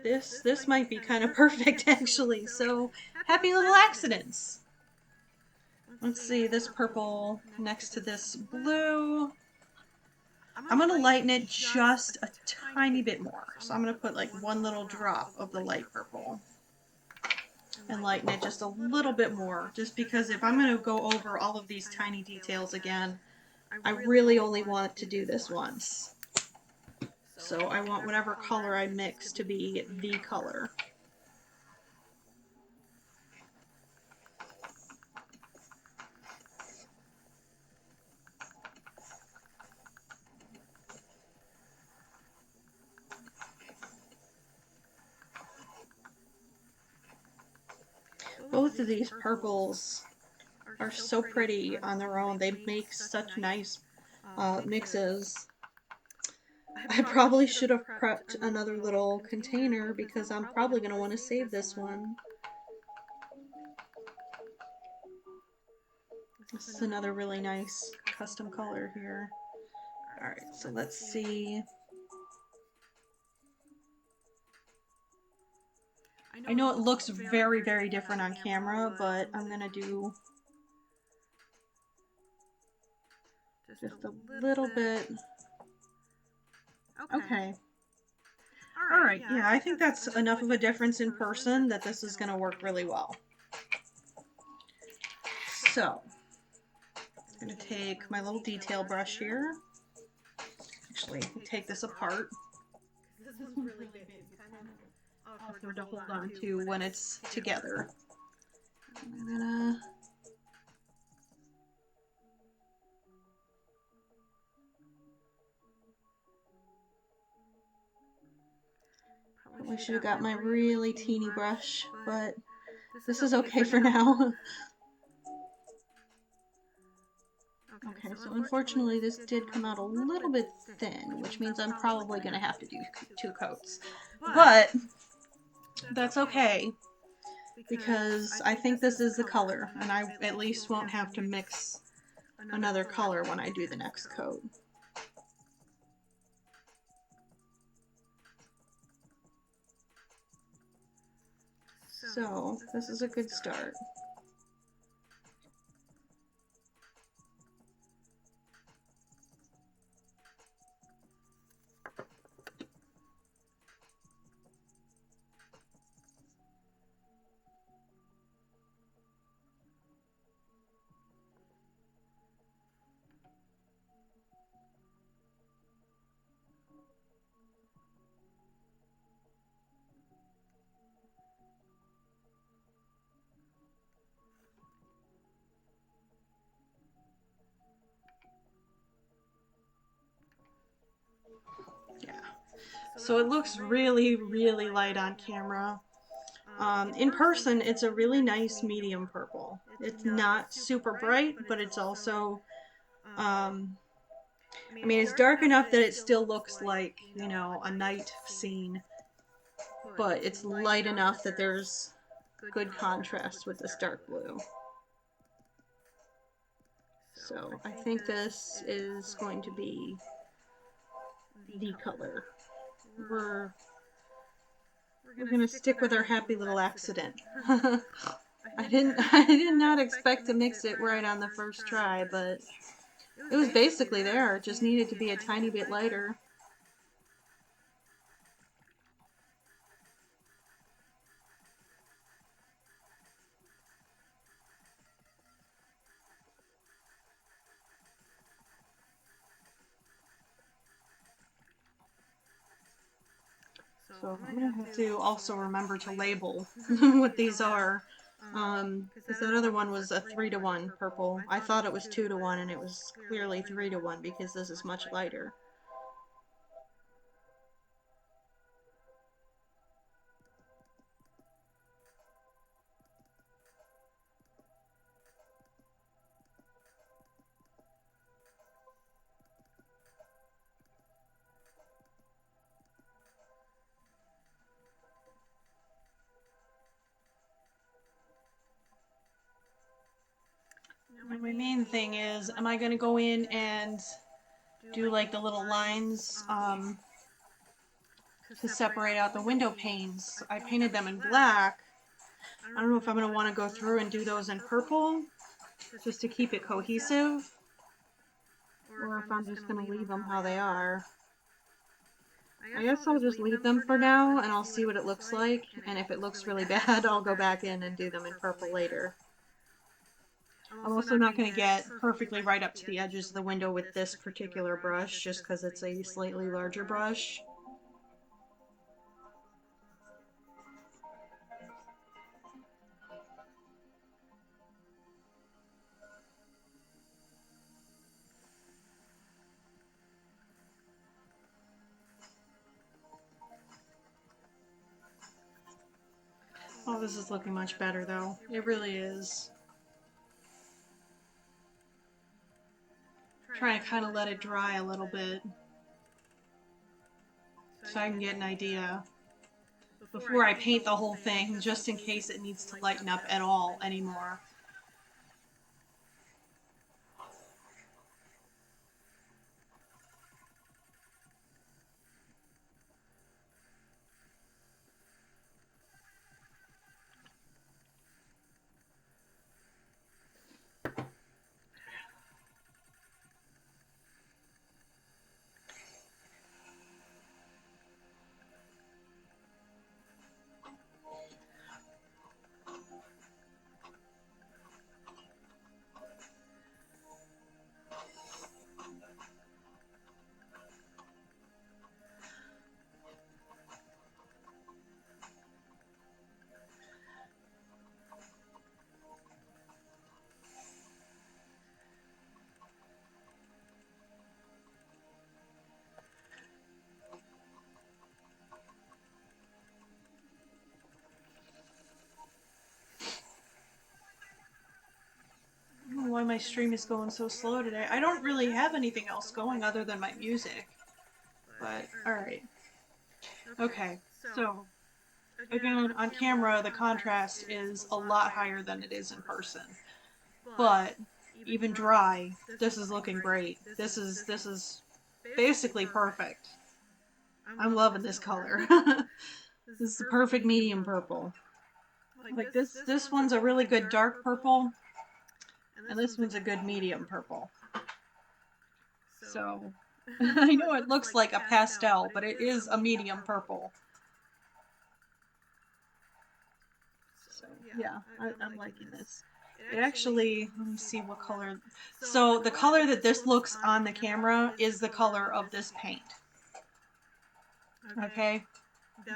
This might be kind of perfect actually. So happy little accidents. Let's see, this purple next to this blue. I'm going to lighten it just a tiny bit more. So I'm going to put like one little drop of the light purple and lighten it just a little bit more, just because if I'm going to go over all of these tiny details again, I really only want to do this once. So I want whatever color I mix to be the color. Both of these purples are so pretty on their own. They make such nice mixes. I probably should have prepped another little container because I'm probably going to want to save this one. This is another really nice custom color here. Alright, so let's see. I know it looks very, very different on camera, but I'm going to do just a little bit. Okay. Alright, yeah, I think that's enough of a difference in person that this is going to work really well. So, I'm going to take my little detail brush here. Actually, take this apart. This one's really big. Awkward to hold on to when it's together. I'm gonna probably should have got my really teeny brush, but this is okay for now. Okay, so unfortunately this did come out a little bit thin, which means I'm probably going to have to do 2 coats. But that's okay, because I think this is the color, and I at least won't have to mix another color when I do the next coat. So, this is a good start. Yeah. So it looks really, really light on camera. In person, it's a really nice medium purple. It's not super bright, but it's also, I mean, it's dark enough that it still looks like, you know, a night scene, but it's light enough that there's good contrast with this dark blue. So I think this is going to be the color. We're gonna stick with our happy little accident. I did not expect to mix it right on the first try, but it was basically there. It just needed to be a tiny bit lighter. So I'm gonna have to also remember to label what these are. Because that other one was a 3-to-1 purple. I thought it was 2-to-1, and it was clearly 3-to-1 because this is much lighter. My main thing is, am I going to go in and do like the little lines to separate out the window panes. I painted them in black. I don't know if I'm going to want to go through and do those in purple just to keep it cohesive, or if I'm just going to leave them how they are. I guess I'll just leave them for now and I'll see what it looks like, and if it looks really bad I'll go back in and do them in purple later. I'm also not going to get perfectly right up to the edges of the window with this particular brush just because it's a slightly larger brush. Oh, this is looking much better though. It really is. Trying to kind of let it dry a little bit so I can get an idea before I paint the whole thing, just in case it needs to lighten up at all anymore. I don't know why my stream is going so slow today. I don't really have anything else going other than my music. But, alright. Okay, so, again, on camera the contrast is a lot higher than it is in person. But, even dry, this is looking great. This is basically perfect. I'm loving this color. This is the perfect medium purple. Like this one's a really good dark purple, and this one's a good medium purple. So, I know it looks like a pastel, but it is a medium purple. So, yeah, I'm liking this. It actually, let me see what color. So, the color that this looks on the camera is the color of this paint. Okay?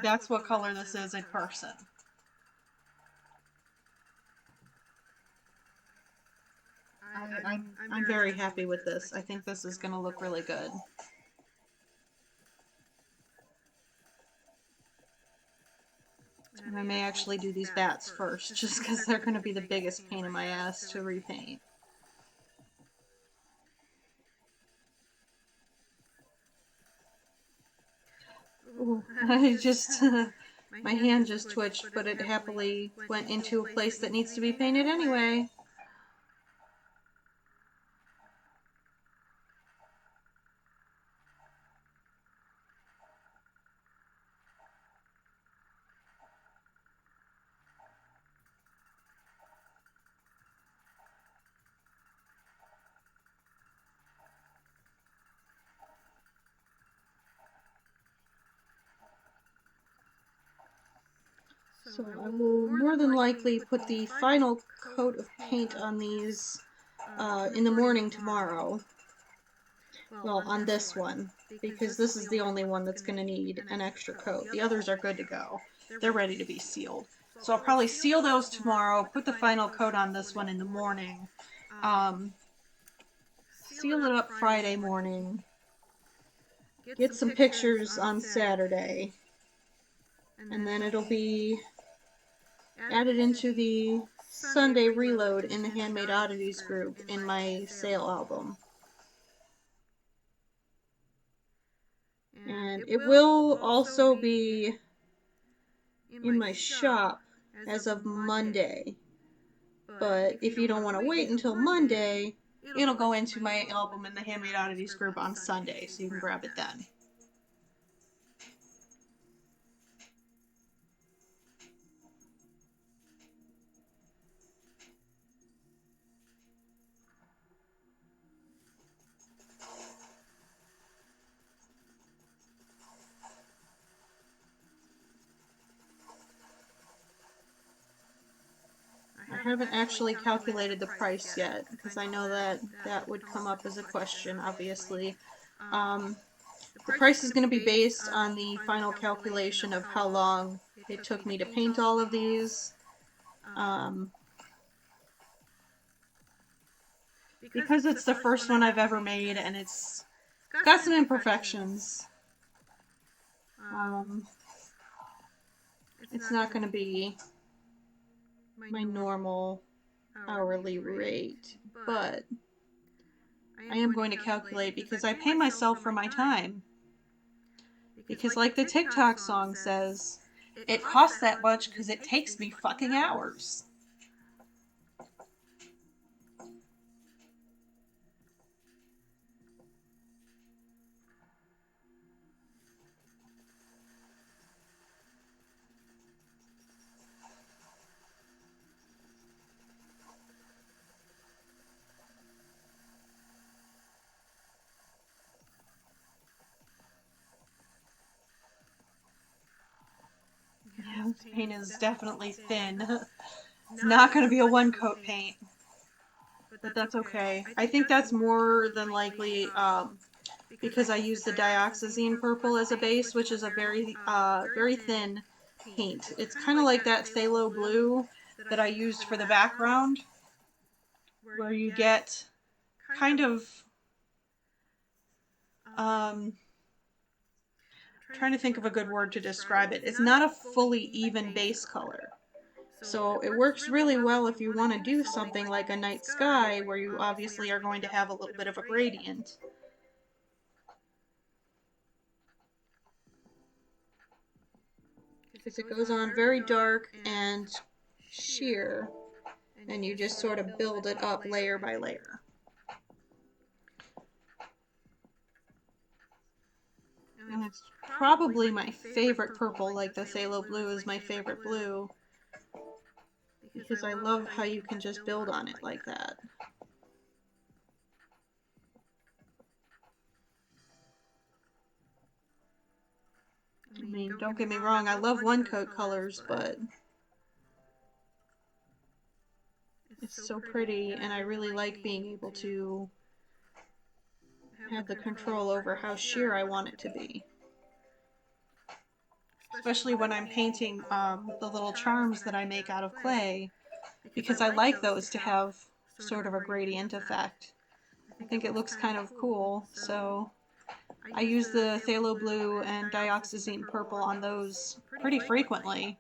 That's what color this is in person. I'm very happy with this. I think this is going to look really good. And I may actually do these bats first, just because they're going to be the biggest pain in my ass to repaint. Ooh, I just, my hand just twitched, but it happily went into a place that needs to be painted anyway. So I will more than likely put the final coat of paint on these in the morning tomorrow. Well, on this one, because this is the only one that's going to need an extra coat. The others are good to go. They're ready to be sealed. So I'll probably seal those tomorrow, put the final coat on this one in the morning, seal it up Friday morning, get some pictures on Saturday, and then it'll be added into the Sunday reload in the Handmade Oddities group in my sale album. And it will also be in my shop as of Monday. But if you don't want to wait until Monday, it'll go into my album in the Handmade Oddities group on Sunday, so you can grab it then. I haven't actually calculated the price yet, because I know that that would come up as a question, obviously. The price is going to be based on the final calculation of how long it took me to paint all of these. Because it's the first one I've ever made, and it's got some imperfections. It's not going to be my normal hourly rate, but I am going to calculate because I pay myself for my time. Because like the TikTok song says, it costs that much because it takes me fucking hours. Yeah, this paint is definitely thin. It's not going to be a one-coat paint. But that's okay. I think that's more than likely because I use the dioxazine purple as a base, which is a very thin paint. It's kind of like that phthalo blue that I used for the background, where you get kind of trying to think of a good word to describe it. It's not a fully even base color. So it works really well if you want to do something like a night sky, where you obviously are going to have a little bit of a gradient. Because it goes on very dark and sheer, and you just sort of build it up layer by layer. And it's probably my favorite purple, like the phthalo blue is my favorite blue, because I love how you can just build on it like that. I mean, don't get me wrong, I love one-coat colors, but it's so pretty, and I really like being able to have the control over how sheer I want it to be. Especially when I'm painting the little charms that I make out of clay, because I like those to have sort of a gradient effect. I think it looks kind of cool, so I use the phthalo blue and dioxazine purple on those pretty frequently.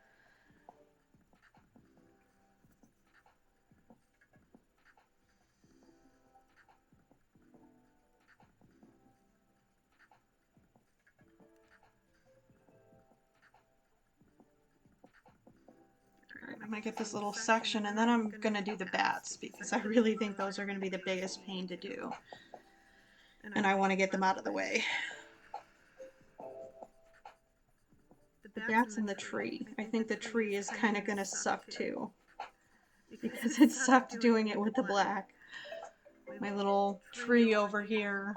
I'm going to get this little section, and then I'm going to do the bats, because I really think those are going to be the biggest pain to do. And I want to get them out of the way. The bats and the tree. I think the tree is kind of going to suck too, because it sucked doing it with the black. My little tree over here.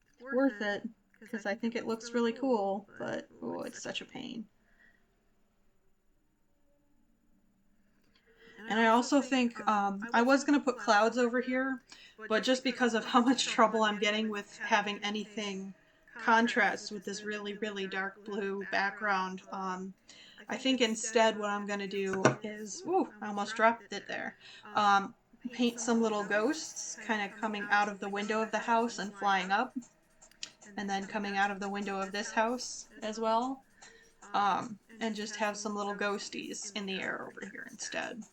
It's worth it, because I think it looks really cool, but oh, it's such a pain. And I also think I was going to put clouds over here, but just because of how much trouble I'm getting with having anything contrast with this really, really dark blue background, I think instead what I'm going to do is, ooh, I almost dropped it there, paint some little ghosts kind of coming out of the window of the house and flying up, and then coming out of the window of this house as well, and just have some little ghosties in the air over here instead.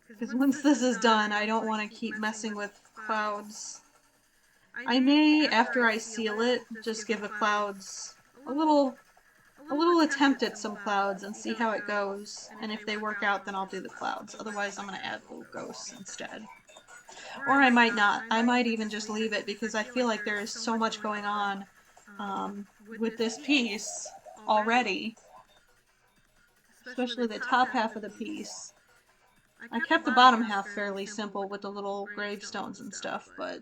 Because once this is done, I don't want to keep messing with clouds. I may, after I seal it, just give the clouds a little attempt at some clouds and see how it goes. And if they work out, then I'll do the clouds. Otherwise, I'm going to add little ghosts instead. Or I might not. I might even just leave it because I feel like there is so much going on with this piece already. Especially the top half of the piece. I kept the bottom half fairly simple with the little gravestones and stuff, but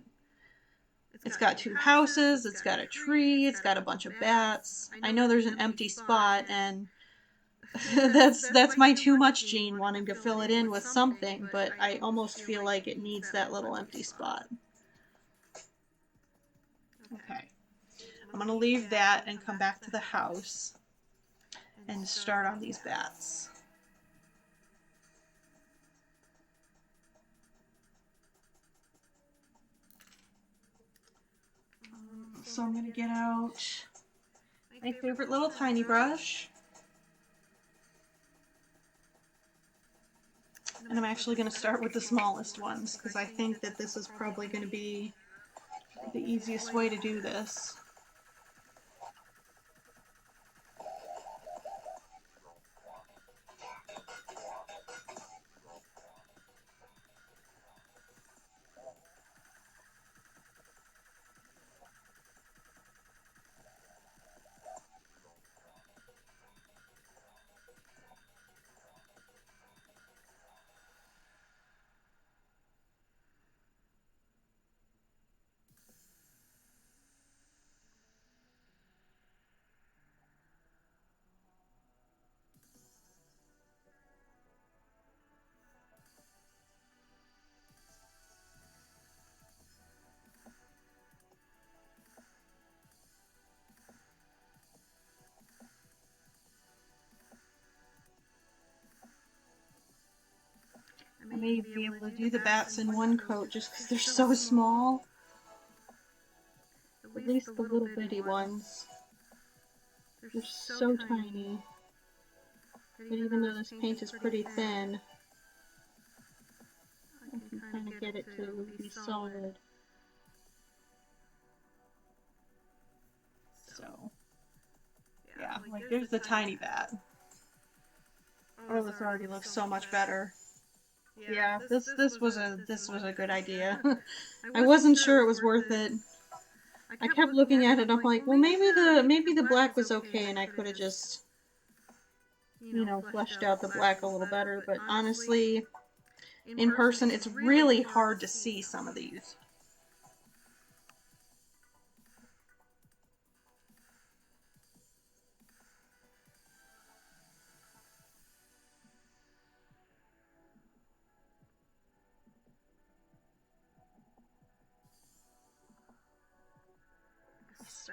it's got 2 houses, it's got a tree, it's got a bunch of bats. I know there's an empty spot, and that's my too much gene wanting to fill it in with something, but I almost feel like it needs that little empty spot. Okay, I'm going to leave that and come back to the house and start on these bats. So I'm going to get out my favorite little tiny brush. And I'm actually going to start with the smallest ones because I think that this is probably going to be the easiest way to do this. I may be able to do the bats in one coat just because they're so small. At least the little bitty ones. They're so tiny. But even though this paint is pretty thin, I can kind of get it to be solid. So, yeah, like there's the tiny bat. Oh, this already looks so much better. Yeah, this was a good idea. I wasn't sure it was worth it. I kept looking at it. I'm like, well, maybe the black was okay, and I could have just, fleshed out the black a little better. But honestly, in person, it's really hard to see some of these.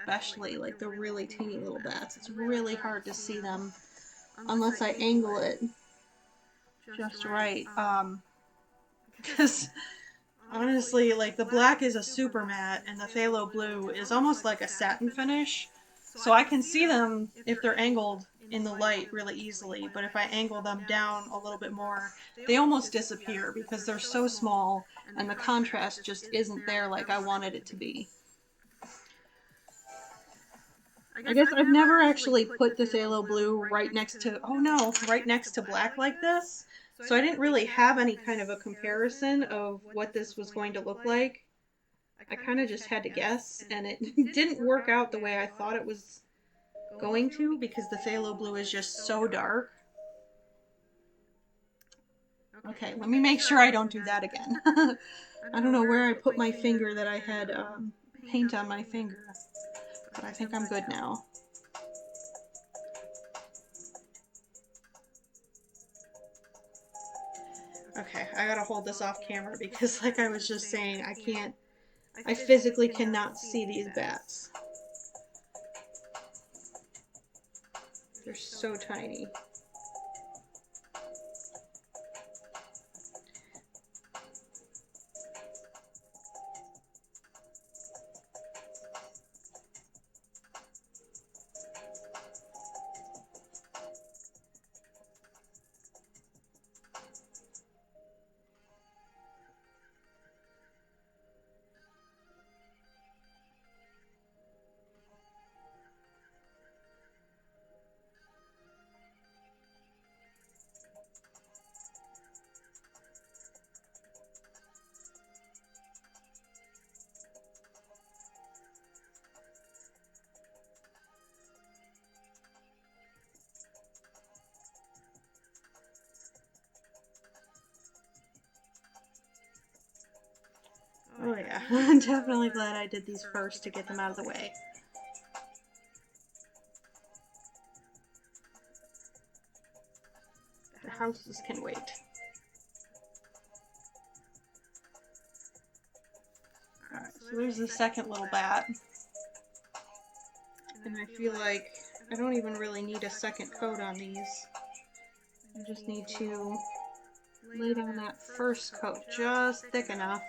Especially like the really teeny little bats. It's really hard to see them unless I angle it just right. Because honestly, like the black is a super matte and the phthalo blue is almost like a satin finish. So I can see them if they're angled in the light really easily, but if I angle them down a little bit more, they almost disappear because they're so small and the contrast just isn't there like I wanted it to be. I guess I've never actually put the phthalo blue right next to black like this. So I didn't really have any kind of a comparison of what this was going to look like. I kind of just had to guess, and it didn't work out the way I thought it was going to because the phthalo blue is just so dark. Okay, let me make sure I don't do that again. I don't know where I put my finger that I had paint on my finger, but I think I'm good now. Okay, I gotta hold this off camera because like I was just saying, I physically cannot see these bats. They're so tiny. yeah, I'm definitely glad I did these first to get them out of the way. The houses can wait. Alright, so there's the second little bat. And I feel like I don't even really need a second coat on these. I just need to lay down that first coat just thick enough.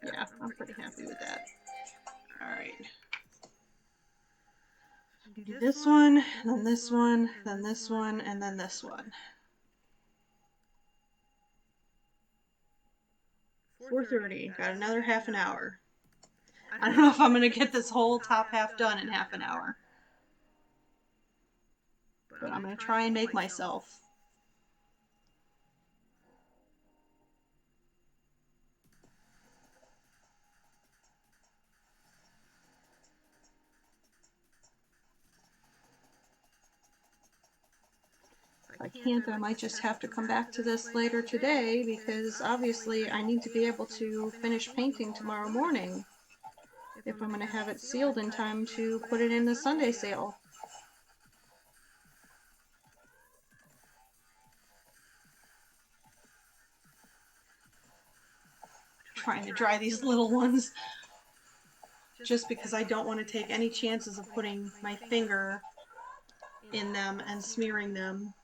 Yeah, I'm pretty happy with that. Alright. Do this one, then this one, then this one, and then this one. 4:30. Got another half an hour. I don't know if I'm going to get this whole top half done in half an hour. But I'm going to try and make myself. If I can't, I might just have to come back to this later today because obviously I need to be able to finish painting tomorrow morning if I'm going to have it sealed in time to put it in the Sunday sale. Trying to dry these little ones just because I don't want to take any chances of putting my finger in them and smearing them.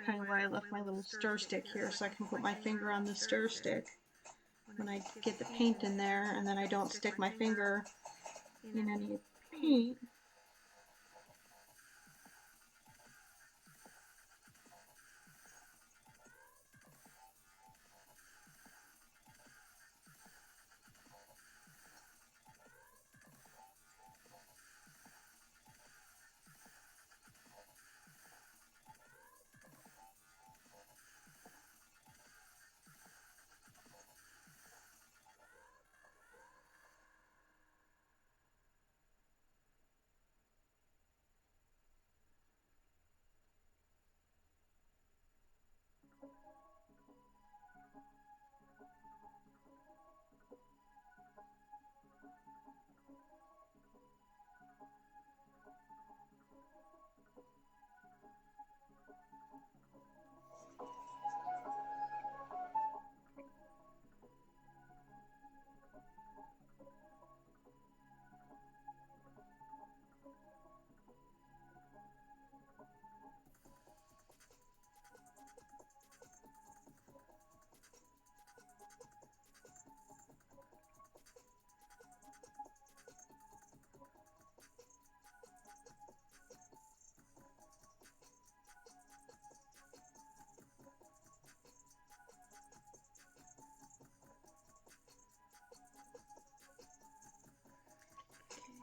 Kind of why I left my little stir stick here so I can put my finger on the stir stick when I get the paint in there, and then I don't stick my finger in any paint.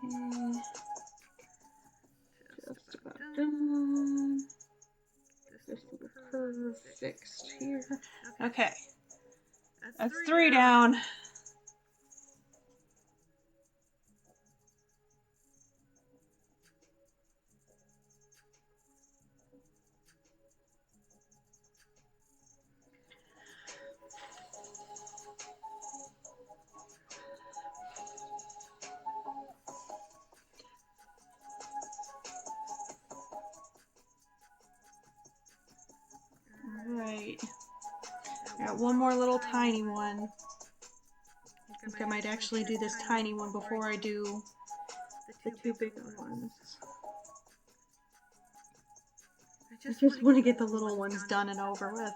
Okay, just about done. This little curve fixed here. Okay, that's 3 down. Alright, got one more little tiny one. I think I might actually do this tiny one before I do the 2 bigger ones. I just want to get the little ones done and over with.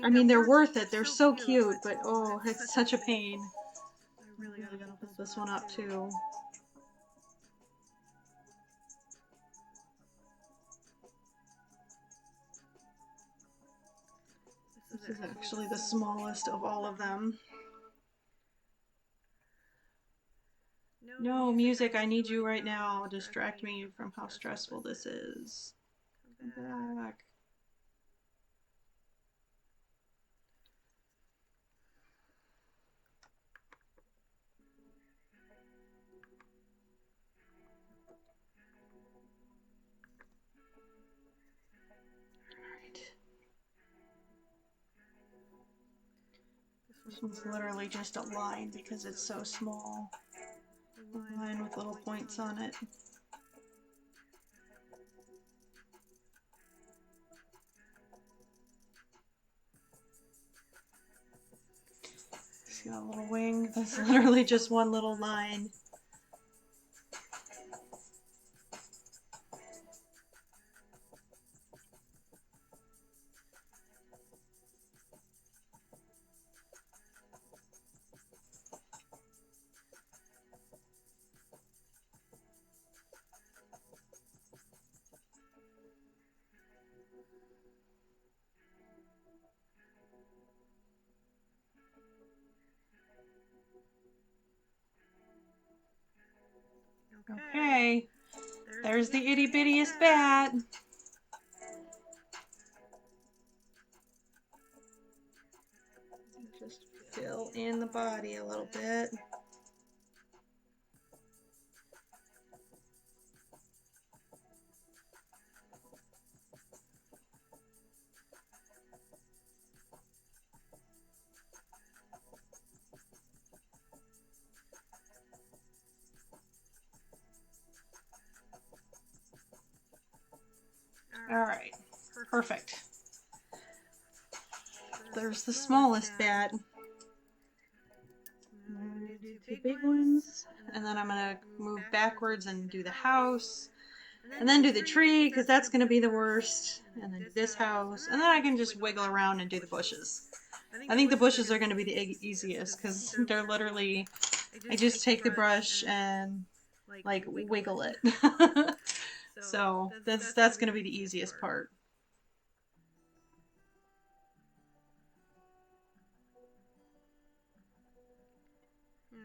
I mean, they're worth it. They're so cute, but oh, it's such a pain. I really gotta put this one up too. This is actually the smallest of all of them. No, music, I need you right now. Distract me from how stressful this is. Come back. This one's literally just a line because it's so small. A line with little points on it. See that little wing? That's literally just one little line. Okay, there's the itty bittiest bat. Just fill in the body a little bit. Alright, perfect. There's the smallest bat. I'm going to do two big ones, and then I'm going to move backwards and do the house, and then do the tree, because that's going to be the worst, and then do this house, and then I can just wiggle around and do the bushes. I think the bushes are going to be the easiest, because they're literally, I just take the brush and, like, wiggle it. So, that's going to be the easiest part.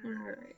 Alright.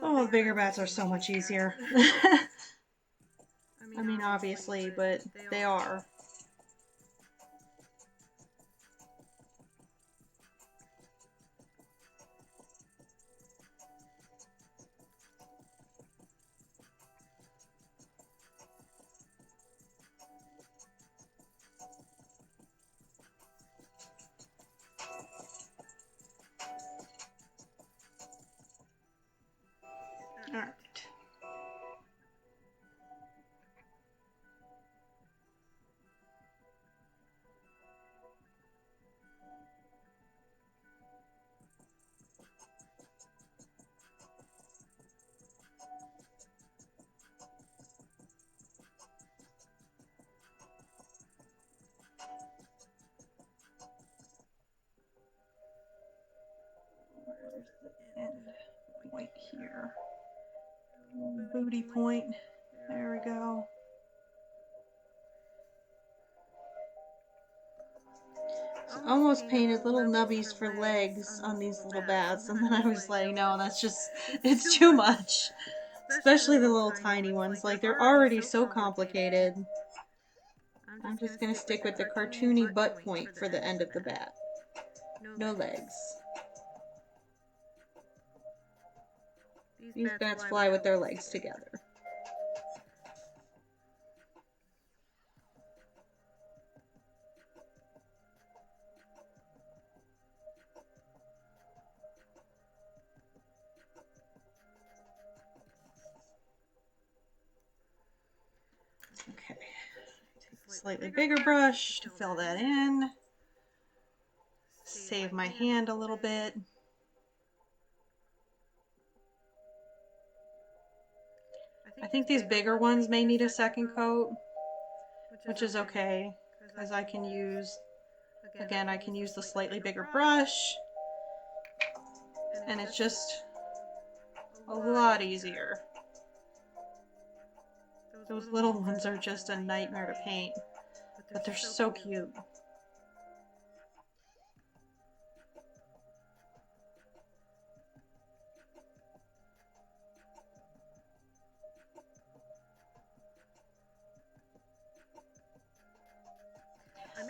Oh, the bigger bats are so much easier. I mean, obviously, but they are. Alright. Where's the end point here? Booty point. There we go. So I almost painted little nubbies for legs on these little bats, and then I was like, no, that's just, it's too much. Especially the little tiny ones, like they're already so complicated. I'm just going to stick with the cartoony butt point for the end of the bat. No legs. These bats fly with their legs together. Okay, take a slightly bigger brush to fill that in. Save my hand a little bit. I think these bigger ones may need a second coat, which is okay, because I can use, again, I can use the slightly bigger brush, and it's just a lot easier. Those little ones are just a nightmare to paint, but they're so cute.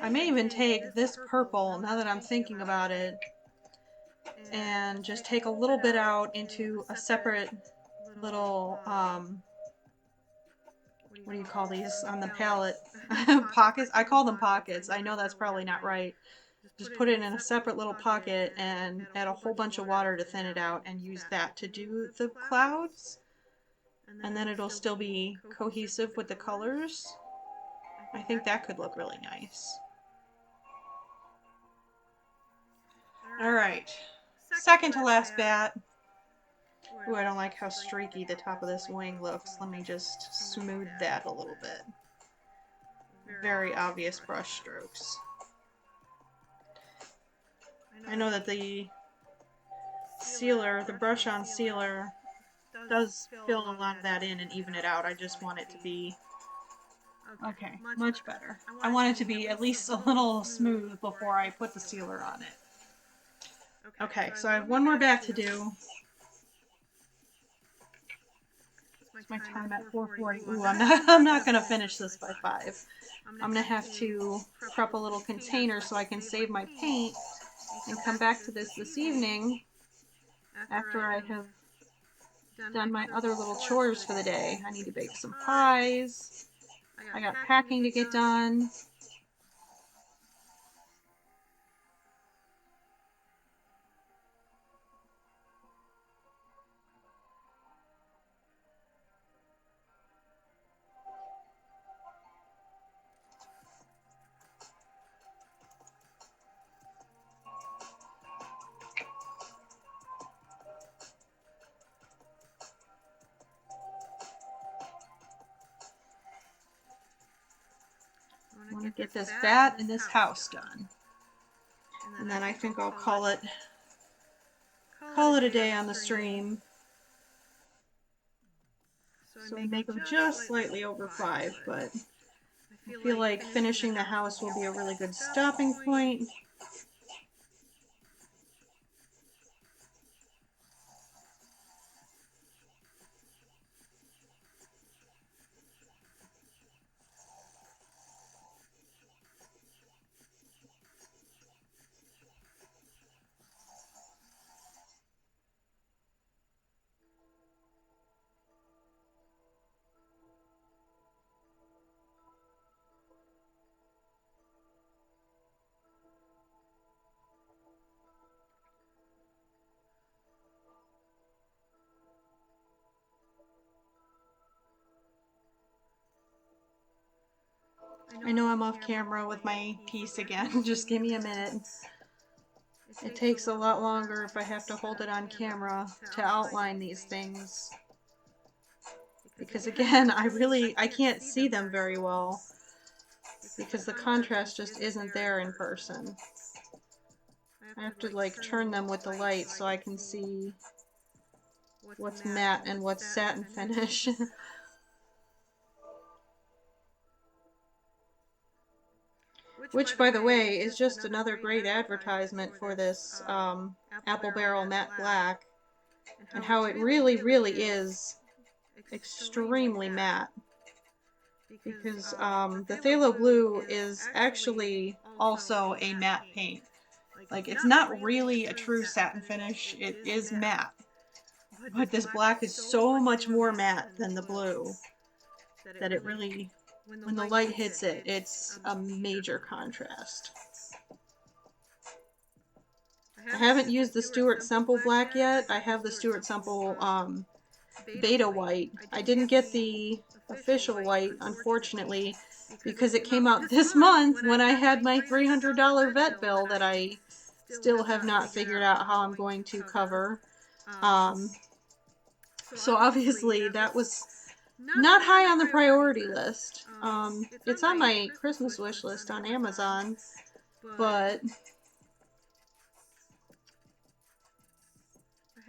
I may even take this purple, now that I'm thinking about it, and just take a little bit out into a separate little, what do you call these on the palette? Pockets? I call them pockets. I know that's probably not right. Just put it in a separate little pocket and add a whole bunch of water to thin it out and use that to do the clouds. And then it'll still be cohesive with the colors. I think that could look really nice. Alright, second to last bat. Ooh, I don't like how streaky the top of this wing looks. Let me just smooth that a little bit. Very obvious brush strokes. I know that the sealer, the brush on sealer, does fill a lot of that in and even it out. I just want it to be, okay, much better. I want it to be at least a little smooth before I put the sealer on it. Okay, so I have one more bat to do. It's my time at 4:40. Ooh, I'm not gonna finish this by 5. I'm gonna have to prep a little container so I can save my paint and come back to this evening after I have done my other little chores for the day. I need to bake some pies. I got packing to get done. I want to get this bat and this house done. And then I think I'll call it a day on the stream. So I may go just slightly over 5, but I feel like finishing the house will be a really good stopping point. I know I'm off camera with my piece again. Just give me a minute. It takes a lot longer if I have to hold it on camera to outline these things. Because again, I can't see them very well because the contrast just isn't there in person. I have to like turn them with the light so I can see what's matte and what's satin finish. Which, by the way, is just another great advertisement for this Apple Barrel Matte Black, and how it really, really is extremely matte. Because the phthalo blue is actually also a matte paint. Like, it's not really a true satin finish, it is matte. But this black is so much more matte than the blue that it really, when the light hits it, it's a major contrast. I haven't used the Stuart Semple black yet. I have the Stuart Semple beta white. I didn't get the official white, unfortunately, because it came out this month when I had my $300 vet bill that I still have not figured out how I'm going to cover. So obviously that was not high on the priority list. It's on my Christmas wish list on Amazon, but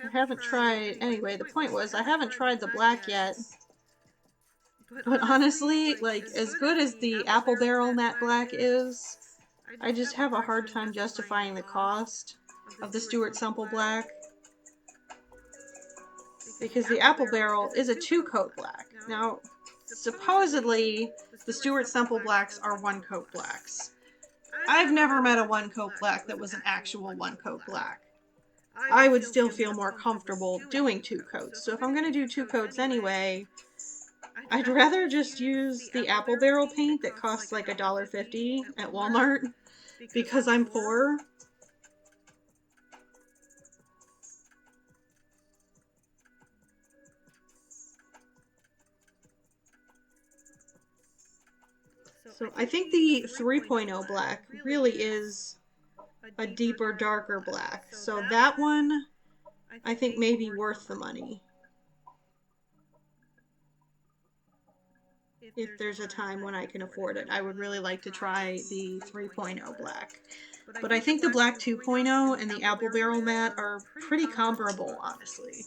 I haven't tried, anyway, the point was, I haven't tried the black yet, but honestly, like, as good as the Apple Barrel matte black is, I just have a hard time justifying the cost of the Stuart Semple black, because the Apple Barrel is a 2-coat black. Now, supposedly, the Stuart Semple blacks are 1-coat blacks. I've never met a 1-coat black that was an actual 1-coat black. I would still feel more comfortable doing 2 coats. So if I'm going to do 2 coats anyway, I'd rather just use the Apple Barrel paint that costs like $1.50 at Walmart because I'm poor. So I think the 3.0 black really is a deeper, darker black. So that one, I think, may be worth the money. If there's a time when I can afford it. I would really like to try the 3.0 black. But I think the black 2.0 and the Apple Barrel matte are pretty comparable, honestly.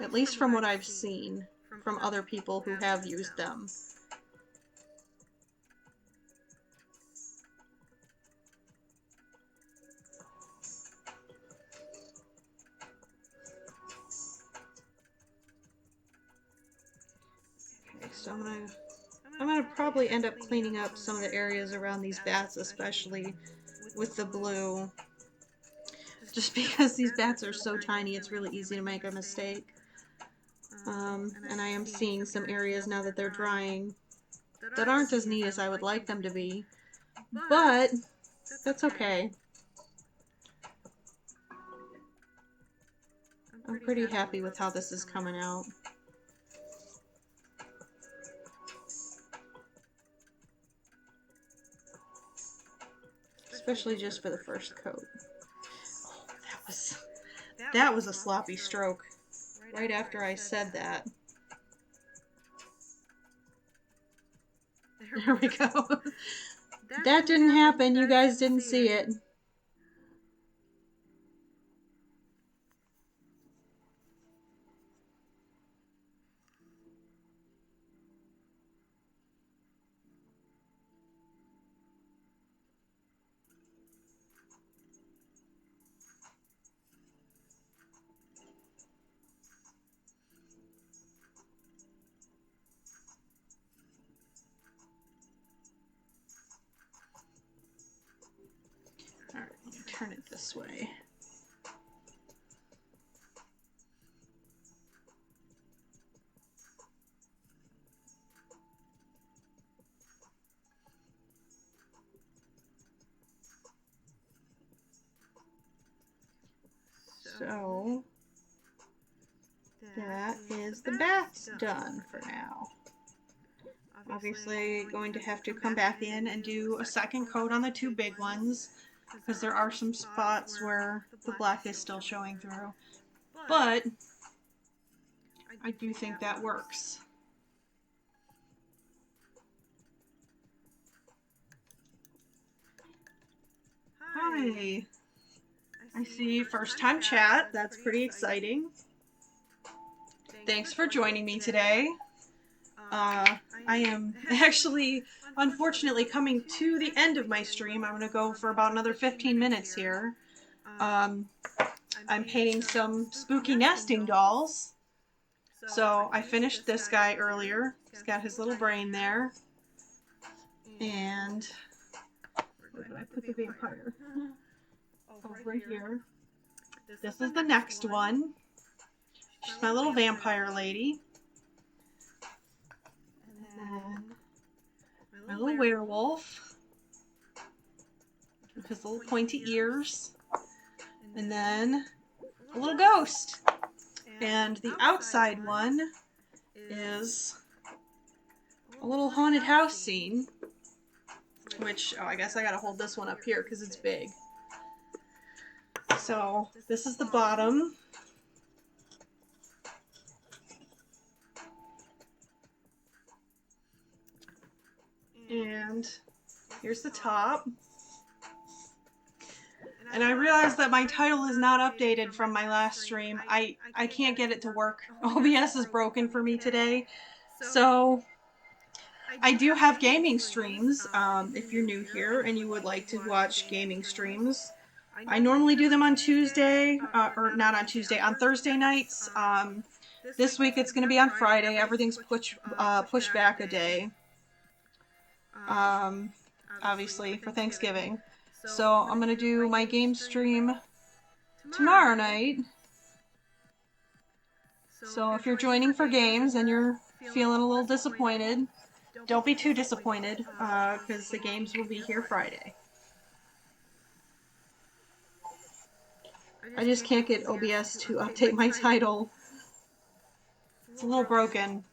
At least from what I've seen from other people who have used them. Okay, so I'm gonna probably end up cleaning up some of the areas around these bats, especially with the blue. Just because these bats are so tiny, it's really easy to make a mistake. And I am seeing some areas now that they're drying that aren't as neat as I would like them to be, but that's okay. I'm pretty happy with how this is coming out. Especially just for the first coat. Oh, that was a sloppy stroke. Right after I said that. There we go. That didn't happen. You guys didn't see it. Alright, let me turn it this way. So, that is the bats done for now. Obviously going to have to come back in and do a second coat on the 2 big ones, because there are some spots where the black is still showing through. But I do think that works. Hi. I see first time chat. That's pretty exciting. Thanks for joining me today. I am actually, unfortunately, coming to the end of my stream. I'm going to go for about another 15 minutes here. I'm painting some spooky nesting dolls. So I finished this guy earlier. He's got his little brain there. And where did I put the vampire? Over here. This is the next one. She's my little vampire lady. And then my little werewolf with his little pointy ears. And then a little ghost. And the outside one is a little haunted house scene. Which, oh, I guess I gotta hold this one up here because it's big. So this is the bottom. And here's the top. And I realized that my title is not updated from my last stream. I can't get it to work. OBS is broken for me today. So I do have gaming streams. If you're new here and you would like to watch gaming streams, I normally do them on Tuesday, or not on Tuesday, on Thursday nights. This week it's going to be on Friday. Everything's pushed back a day. Obviously for Thanksgiving. So I'm going to do my game stream tomorrow night. So if you're joining for games and you're feeling a little disappointed, don't be too disappointed, because the games will be here Friday. I just can't get OBS to update my title. It's a little broken.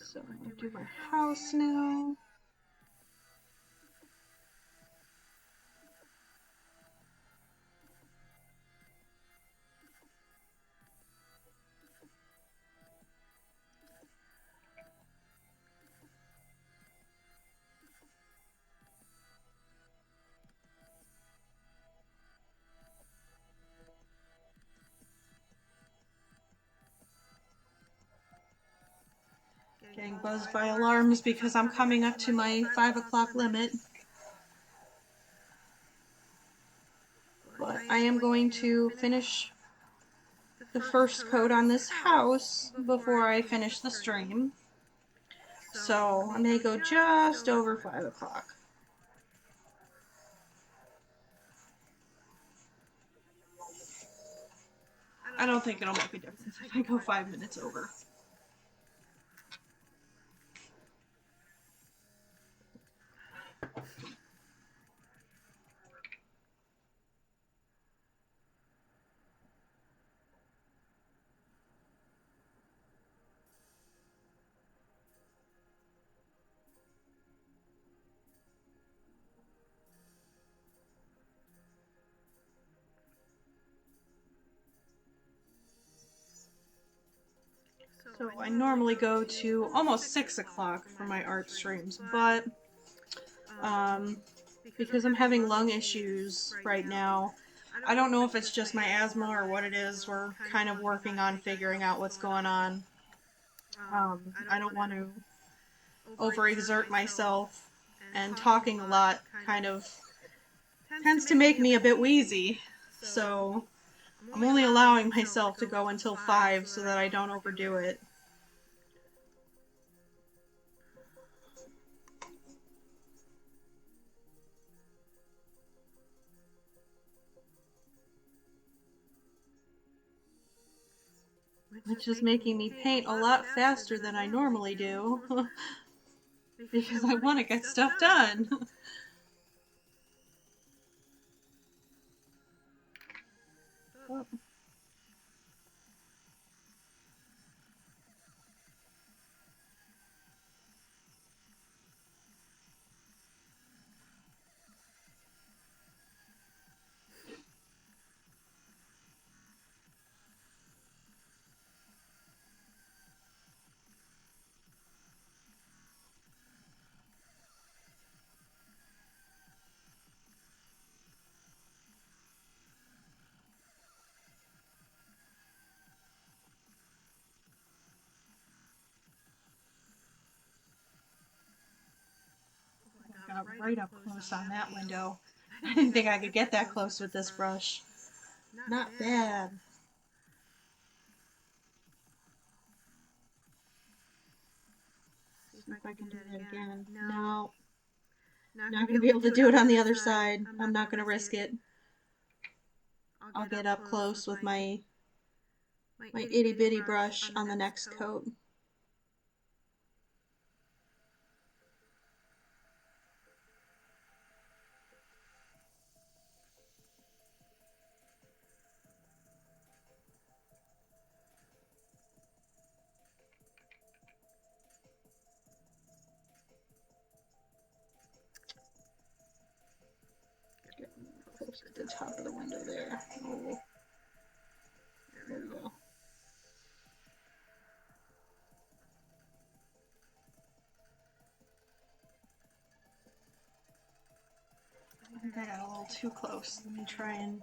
So I'm going to do my house now. Getting buzzed by alarms because I'm coming up to my 5 o'clock limit. But I am going to finish the first coat on this house before I finish the stream. So I may go just over 5 o'clock. I don't think it'll make a difference if I go 5 minutes over. So I normally go to almost 6 o'clock for my art streams, but because I'm having lung issues right now, I don't know if it's just my asthma or what it is. We're kind of working on figuring out what's going on. I don't want to overexert myself, and talking a lot kind of tends to make me a bit wheezy. So I'm only allowing myself to go until 5 so that I don't overdo it. Which is making me paint a lot faster than I normally do. Because I want to get stuff done. Oh. right up close on that window. I didn't think I could get that close with this brush. Not bad. See if I can do that again. No. Not going to be able to do it on the other side. I'm not going to risk it. I'll get up close with my itty bitty brush on the next coat. Close to the top of the window there. Oh. There we go. I think I got a little too close. Let me try and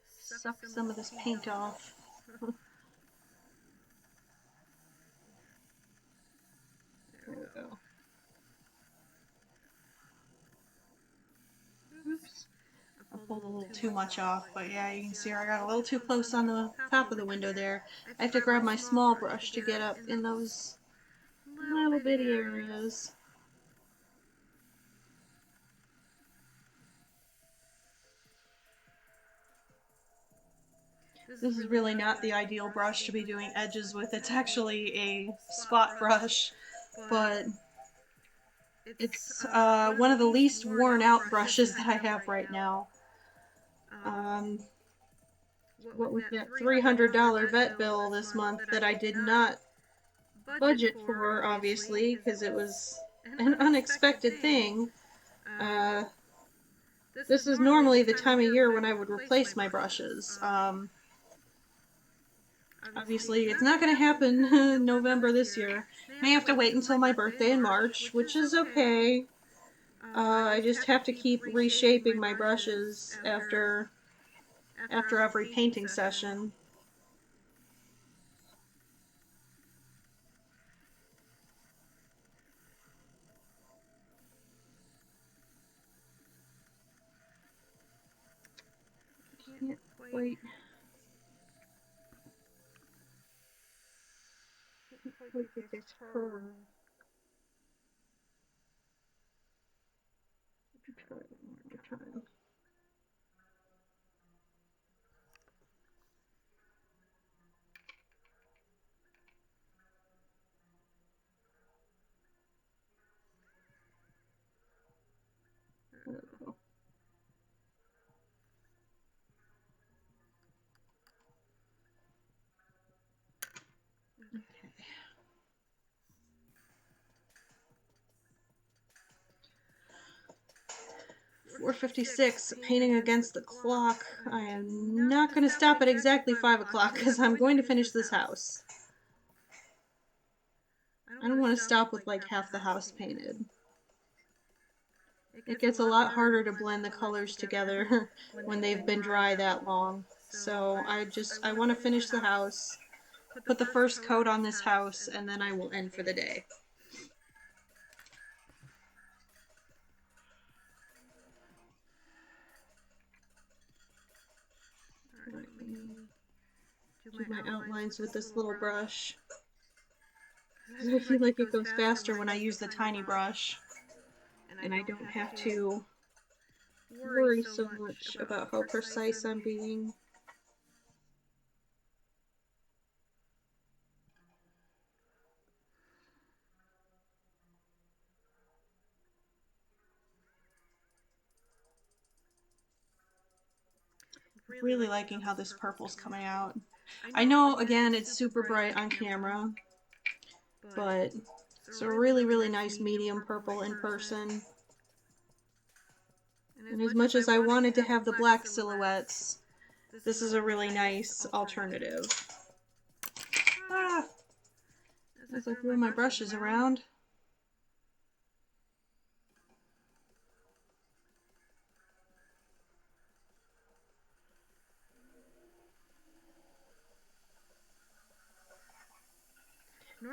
suck some of this paint off. There we go. Oops. I pulled a little too much off, but yeah, you can see I got a little too close on the top of the window there. I have to grab my small brush to get up in those little bitty areas. This is really not the ideal brush to be doing edges with. It's actually a spot brush, but it's one of the least worn out brushes that I have right now. What with that $300 vet bill this month that I did not budget for, obviously, because it was an unexpected thing. This is normally the time of year when I would replace my brushes. Obviously, it's not going to happen in November this year. May have to wait until my birthday in March, which is okay. I just have to keep reshaping my brushes after every painting session. Can't quite get this curve. Try it one more time. There we go. Okay. $4:56, painting against the clock. I am not going to stop at exactly 5 o'clock because I'm going to finish this house. I don't want to stop with like half the house painted. It gets a lot harder to blend the colors together when they've been dry that long. So I want to finish the house, put the first coat on this house, and then I will end for the day. Alright, let me do my outlines with this little brush. I feel like it goes faster when I use the tiny brush, and I don't have to worry so much about how precise I'm being. Really liking how this purple's coming out. I know, again, it's super bright on camera, but it's a really, really nice medium purple in person. And as much as I wanted to have the black silhouettes, this is a really nice alternative. Ah! As I throw my brushes around.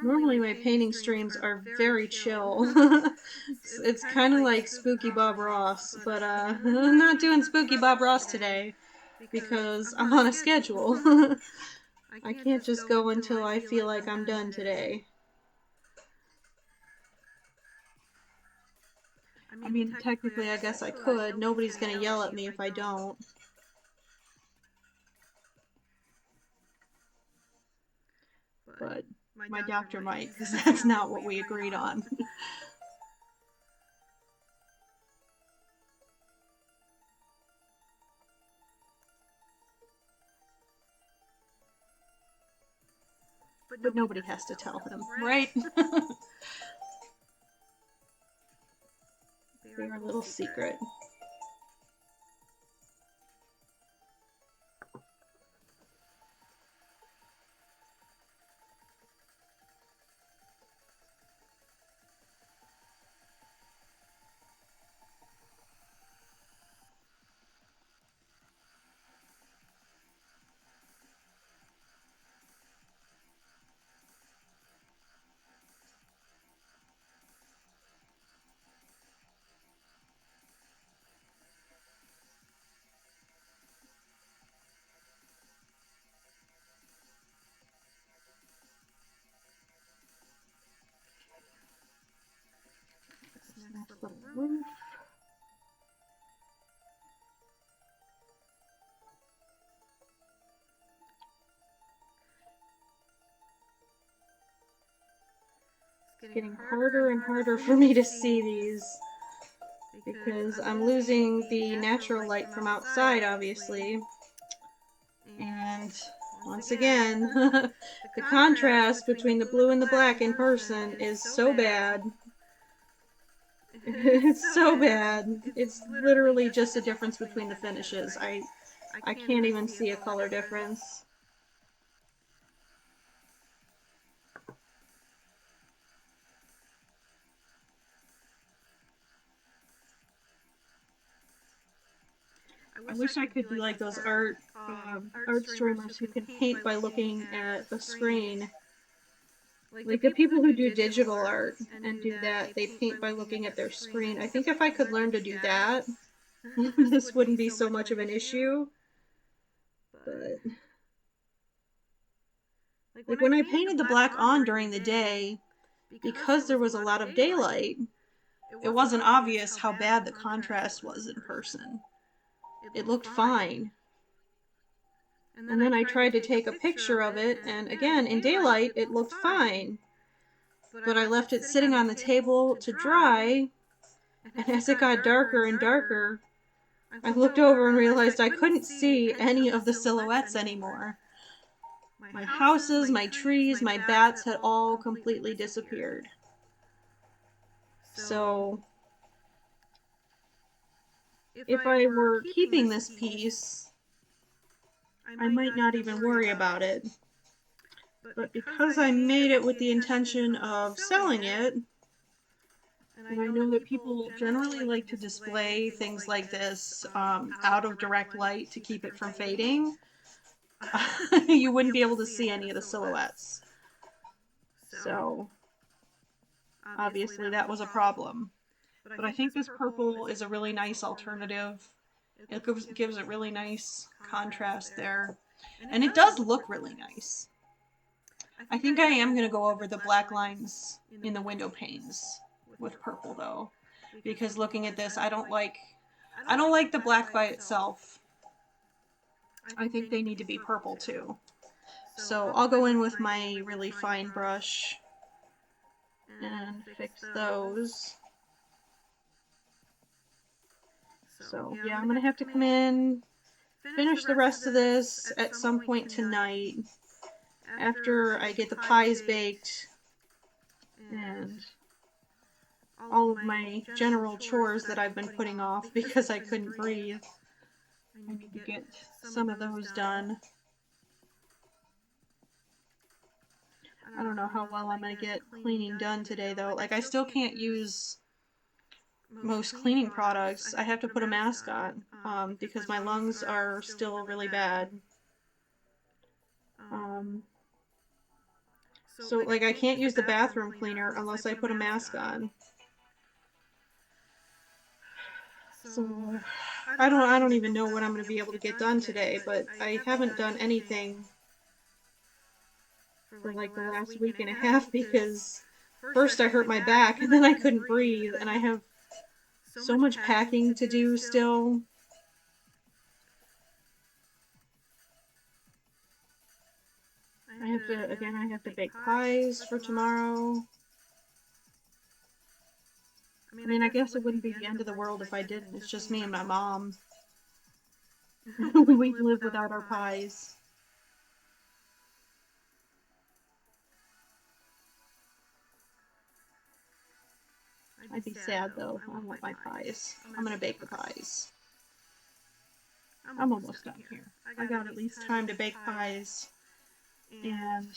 Normally my painting streams are very chill. It's kind of like Spooky Bob Ross, but I'm not doing Spooky Bob Ross today because I'm on a schedule. I can't just go until I feel like I'm done today. I mean, technically I guess I could. Nobody's gonna yell at me if I don't. But my doctor might, because that's not what we agreed on. But nobody has to tell him, right? Their little secret. Next little roof. It's getting harder and harder for me to see these because I'm losing the natural light from outside, obviously. And once again, the contrast between the blue and the black in person is so bad. It's so bad. It's literally just a difference between the finishes. I can't even see a color difference. I wish I could be like those art streamers who can paint by looking at a screen. Like the people who do digital art and do that, they paint by looking at their screen. I think if I could learn to do that, this wouldn't be so much of an issue. But like when I painted the black on during the day, because there was a lot of daylight, it wasn't obvious how bad the contrast was in person. It looked fine. And then I tried to take a picture of it, and again, in daylight, it looked fine. But I left it sitting on the table to dry, and as it got darker and darker, I looked over and realized I couldn't see any of the silhouettes anymore. My houses, my trees, my bats had all completely disappeared. So, if I were keeping this piece, I might not even worry about it. But because I made it with the intention of selling it, and I know that people generally like to display things like this out of direct light to keep it from fading, you wouldn't be able to see any of the silhouettes. So, obviously that was a problem. But I think this purple is a really nice alternative. It gives a really nice contrast there. And it does look really nice. I think I am going to go over the black lines in the window panes with purple though. Because looking at this, I don't like the black by itself. I think they need to be purple too. So I'll go in with my really fine brush and fix those. So yeah, I'm going to have to come in, finish the rest of this at some point tonight after I get the pies baked and all of my general chores that I've been putting off because I couldn't breathe. I need to get some of those done. I don't know how well I'm going to get cleaning done today though. Like I still can't use most cleaning products. I have to put a mask on because my lungs are still really bad. So, like, I can't use the bathroom cleaner unless I put a mask on. So, I don't even know what I'm going to be able to get done today, but I haven't done anything for like the last week and a half because first I hurt my back and then I couldn't breathe, and I have so much packing to do still. I have to bake pies for tomorrow. I mean, I guess it wouldn't be the end of the world if I didn't. It's just me and my mom. We'd live without our pies. I'd be sad though. I want my pies. I'm gonna bake the pies. I'm almost done here. I got at least time to bake pies and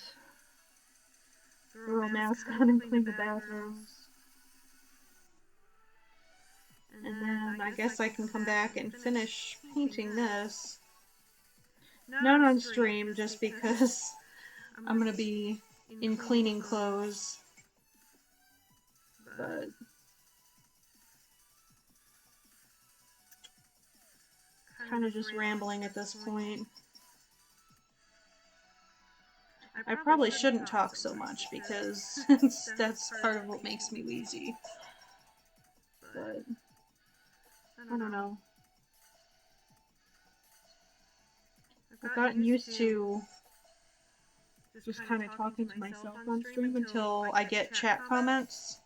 throw a mask on and clean the bathrooms. And then I guess I can come back and finish painting this. Not on stream, just because I'm gonna be in cleaning clothes. But kind of just rambling at this point. I probably shouldn't talk so much because that's part of what makes me wheezy. But I don't know. I've gotten used to just kind of talking to myself on stream until I get chat comments.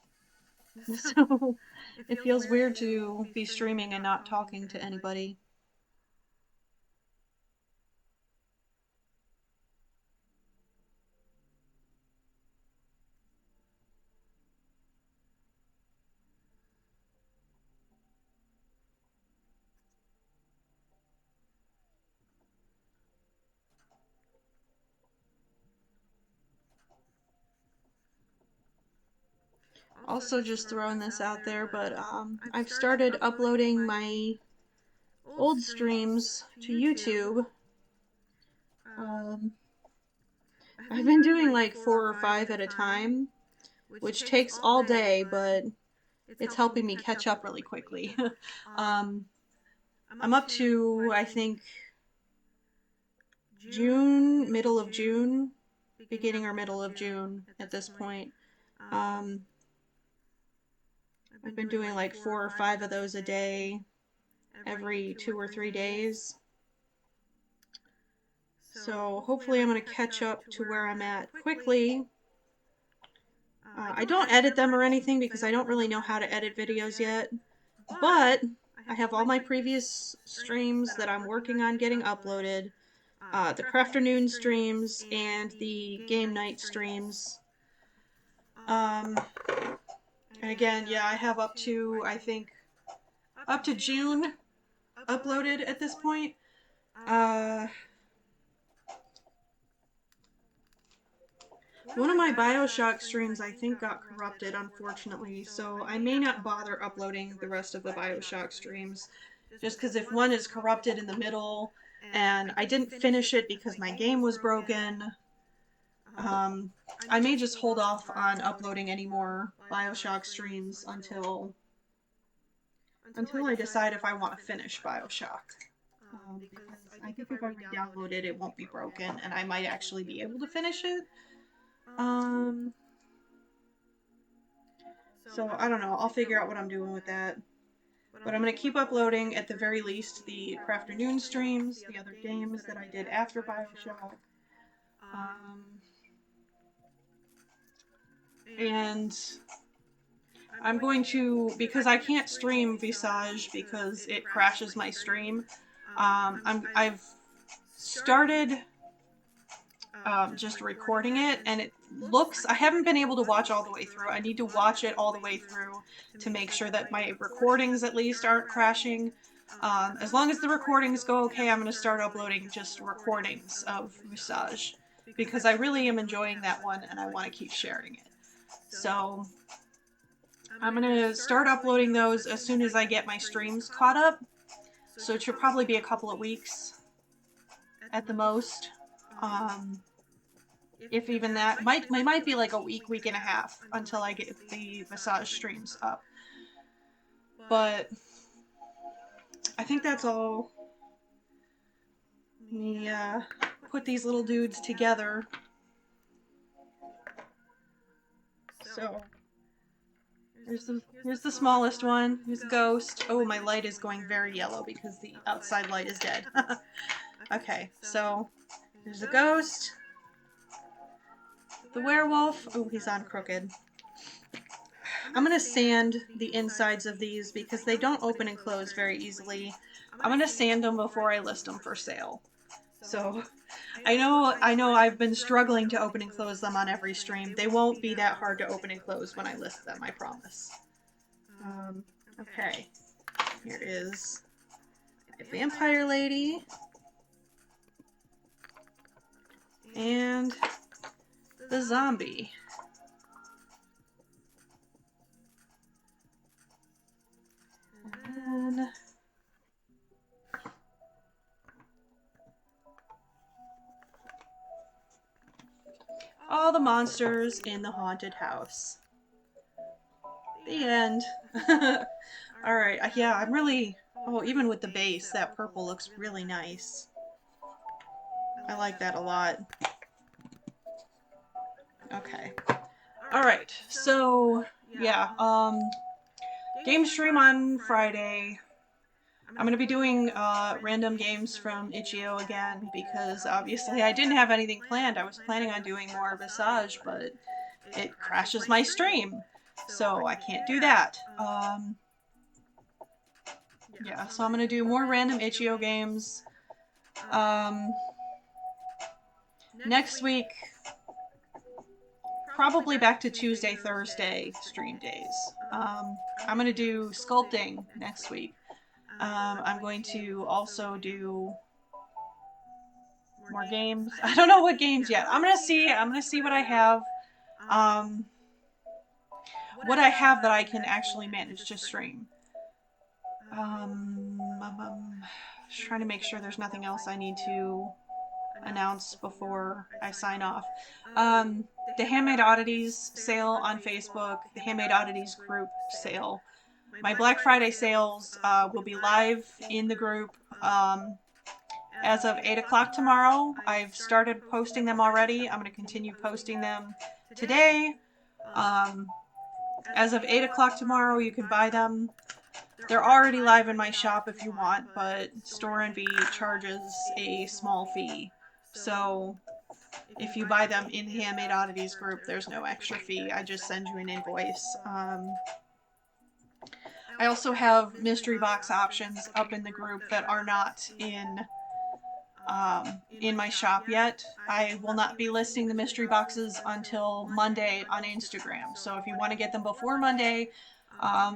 So it feels weird to be streaming and not talking to anybody. Also, just throwing this out there, but I've started uploading my old streams to YouTube. I've been doing like 4 or 5 at a time, which takes all day, but it's helping me catch up really quickly. I'm up to, I think, June, middle of June, beginning or middle of June at this point. I've been doing like 4 or 5 of those a day, every 2 or 3 days. So hopefully I'm going to catch up to where I'm at quickly. I don't edit them or anything because I don't really know how to edit videos yet, but I have all my previous streams that I'm working on getting uploaded, the Crafternoon streams and the game night streams. And again, yeah, I have up to, I think, up to June uploaded at this point. One of my Bioshock streams, I think, got corrupted, unfortunately, so I may not bother uploading the rest of the Bioshock streams, just because if one is corrupted in the middle, and I didn't finish it because my game was broken, I may just hold off on uploading any more Bioshock streams until I decide if I want to finish Bioshock. Because I think if I re-download it, it won't be broken, and I might actually be able to finish it. So I don't know, I'll figure out what I'm doing with that. But I'm going to keep uploading, at the very least, the Crafternoon streams, the other games that I did after Bioshock. And I'm going to, because I can't stream Visage because it crashes my stream, I've started just recording it, and it looks, I haven't been able to watch all the way through. I need to watch it all the way through to make sure that my recordings at least aren't crashing. As long as the recordings go okay, I'm going to start uploading just recordings of Visage, because I really am enjoying that one and I want to keep sharing it. So I'm going to start uploading those as soon as I get my streams caught up. So it should probably be a couple of weeks at the most. if even that. Might be like a week and a half until I get the massage streams up. But I think that's all. Let me put these little dudes together. So here's the smallest one. Here's Ghost. Oh, my light is going very yellow because the outside light is dead. Okay, so here's the Ghost. The werewolf. Oh, he's on crooked. I'm going to sand the insides of these because they don't open and close very easily. I'm going to sand them before I list them for sale. So I know I've been struggling to open and close them on every stream. They won't be that hard to open and close when I list them, I promise. Okay. Here is my vampire lady. And the zombie. And then all the monsters in the haunted house. The end. Alright, yeah, I'm really... Oh, even with the base, that purple looks really nice. I like that a lot. Okay. Alright, so, yeah, game stream on Friday. I'm going to be doing random games from Itch.io again because obviously I didn't have anything planned. I was planning on doing more massage, but it crashes my stream, so I can't do that. Yeah, so I'm going to do more random Itch.io games. Next week, probably back to Tuesday, Thursday stream days. I'm going to do sculpting next week. I'm going to also do more games. I don't know what games yet. I'm gonna see what I have. What I have that I can actually manage to stream. Just trying to make sure there's nothing else I need to announce before I sign off. The Handmade Oddities sale on Facebook, the Handmade Oddities group sale. My Black Friday sales will be live in the group as of 8 o'clock tomorrow. I've started posting them already. I'm going to continue posting them today. As of 8 o'clock tomorrow, you can buy them. They're already live in my shop if you want, but Store Envy charges a small fee. So if you buy them in the Handmade Oddities group, there's no extra fee. I just send you an invoice. I also have mystery box options up in the group that are not in my shop yet. I will not be listing the mystery boxes until Monday on Instagram. So if you want to get them before Monday,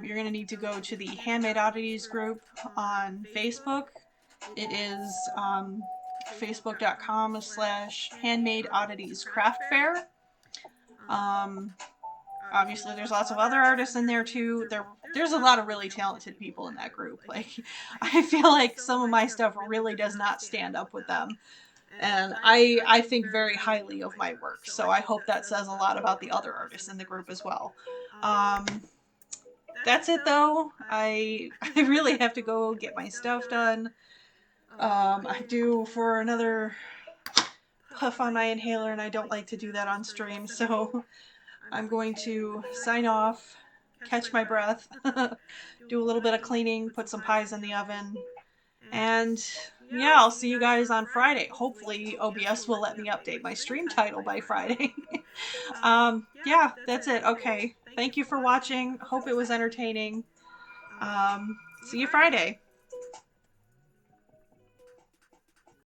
you're going to need to go to the Handmade Oddities group on Facebook. It is facebook.com/Handmade Oddities Craft Fair. Obviously, there's lots of other artists in there too. There's a lot of really talented people in that group. Like, I feel like some of my stuff really does not stand up with them. And I think very highly of my work. So I hope that says a lot about the other artists in the group as well. That's it though. I really have to go get my stuff done. I do for another puff on my inhaler, and I don't like to do that on stream, so I'm going to sign off, catch my breath, do a little bit of cleaning, put some pies in the oven, and yeah, I'll see you guys on Friday. Hopefully OBS will let me update my stream title by Friday. Yeah, that's it. Okay. Thank you for watching. Hope it was entertaining. See you Friday.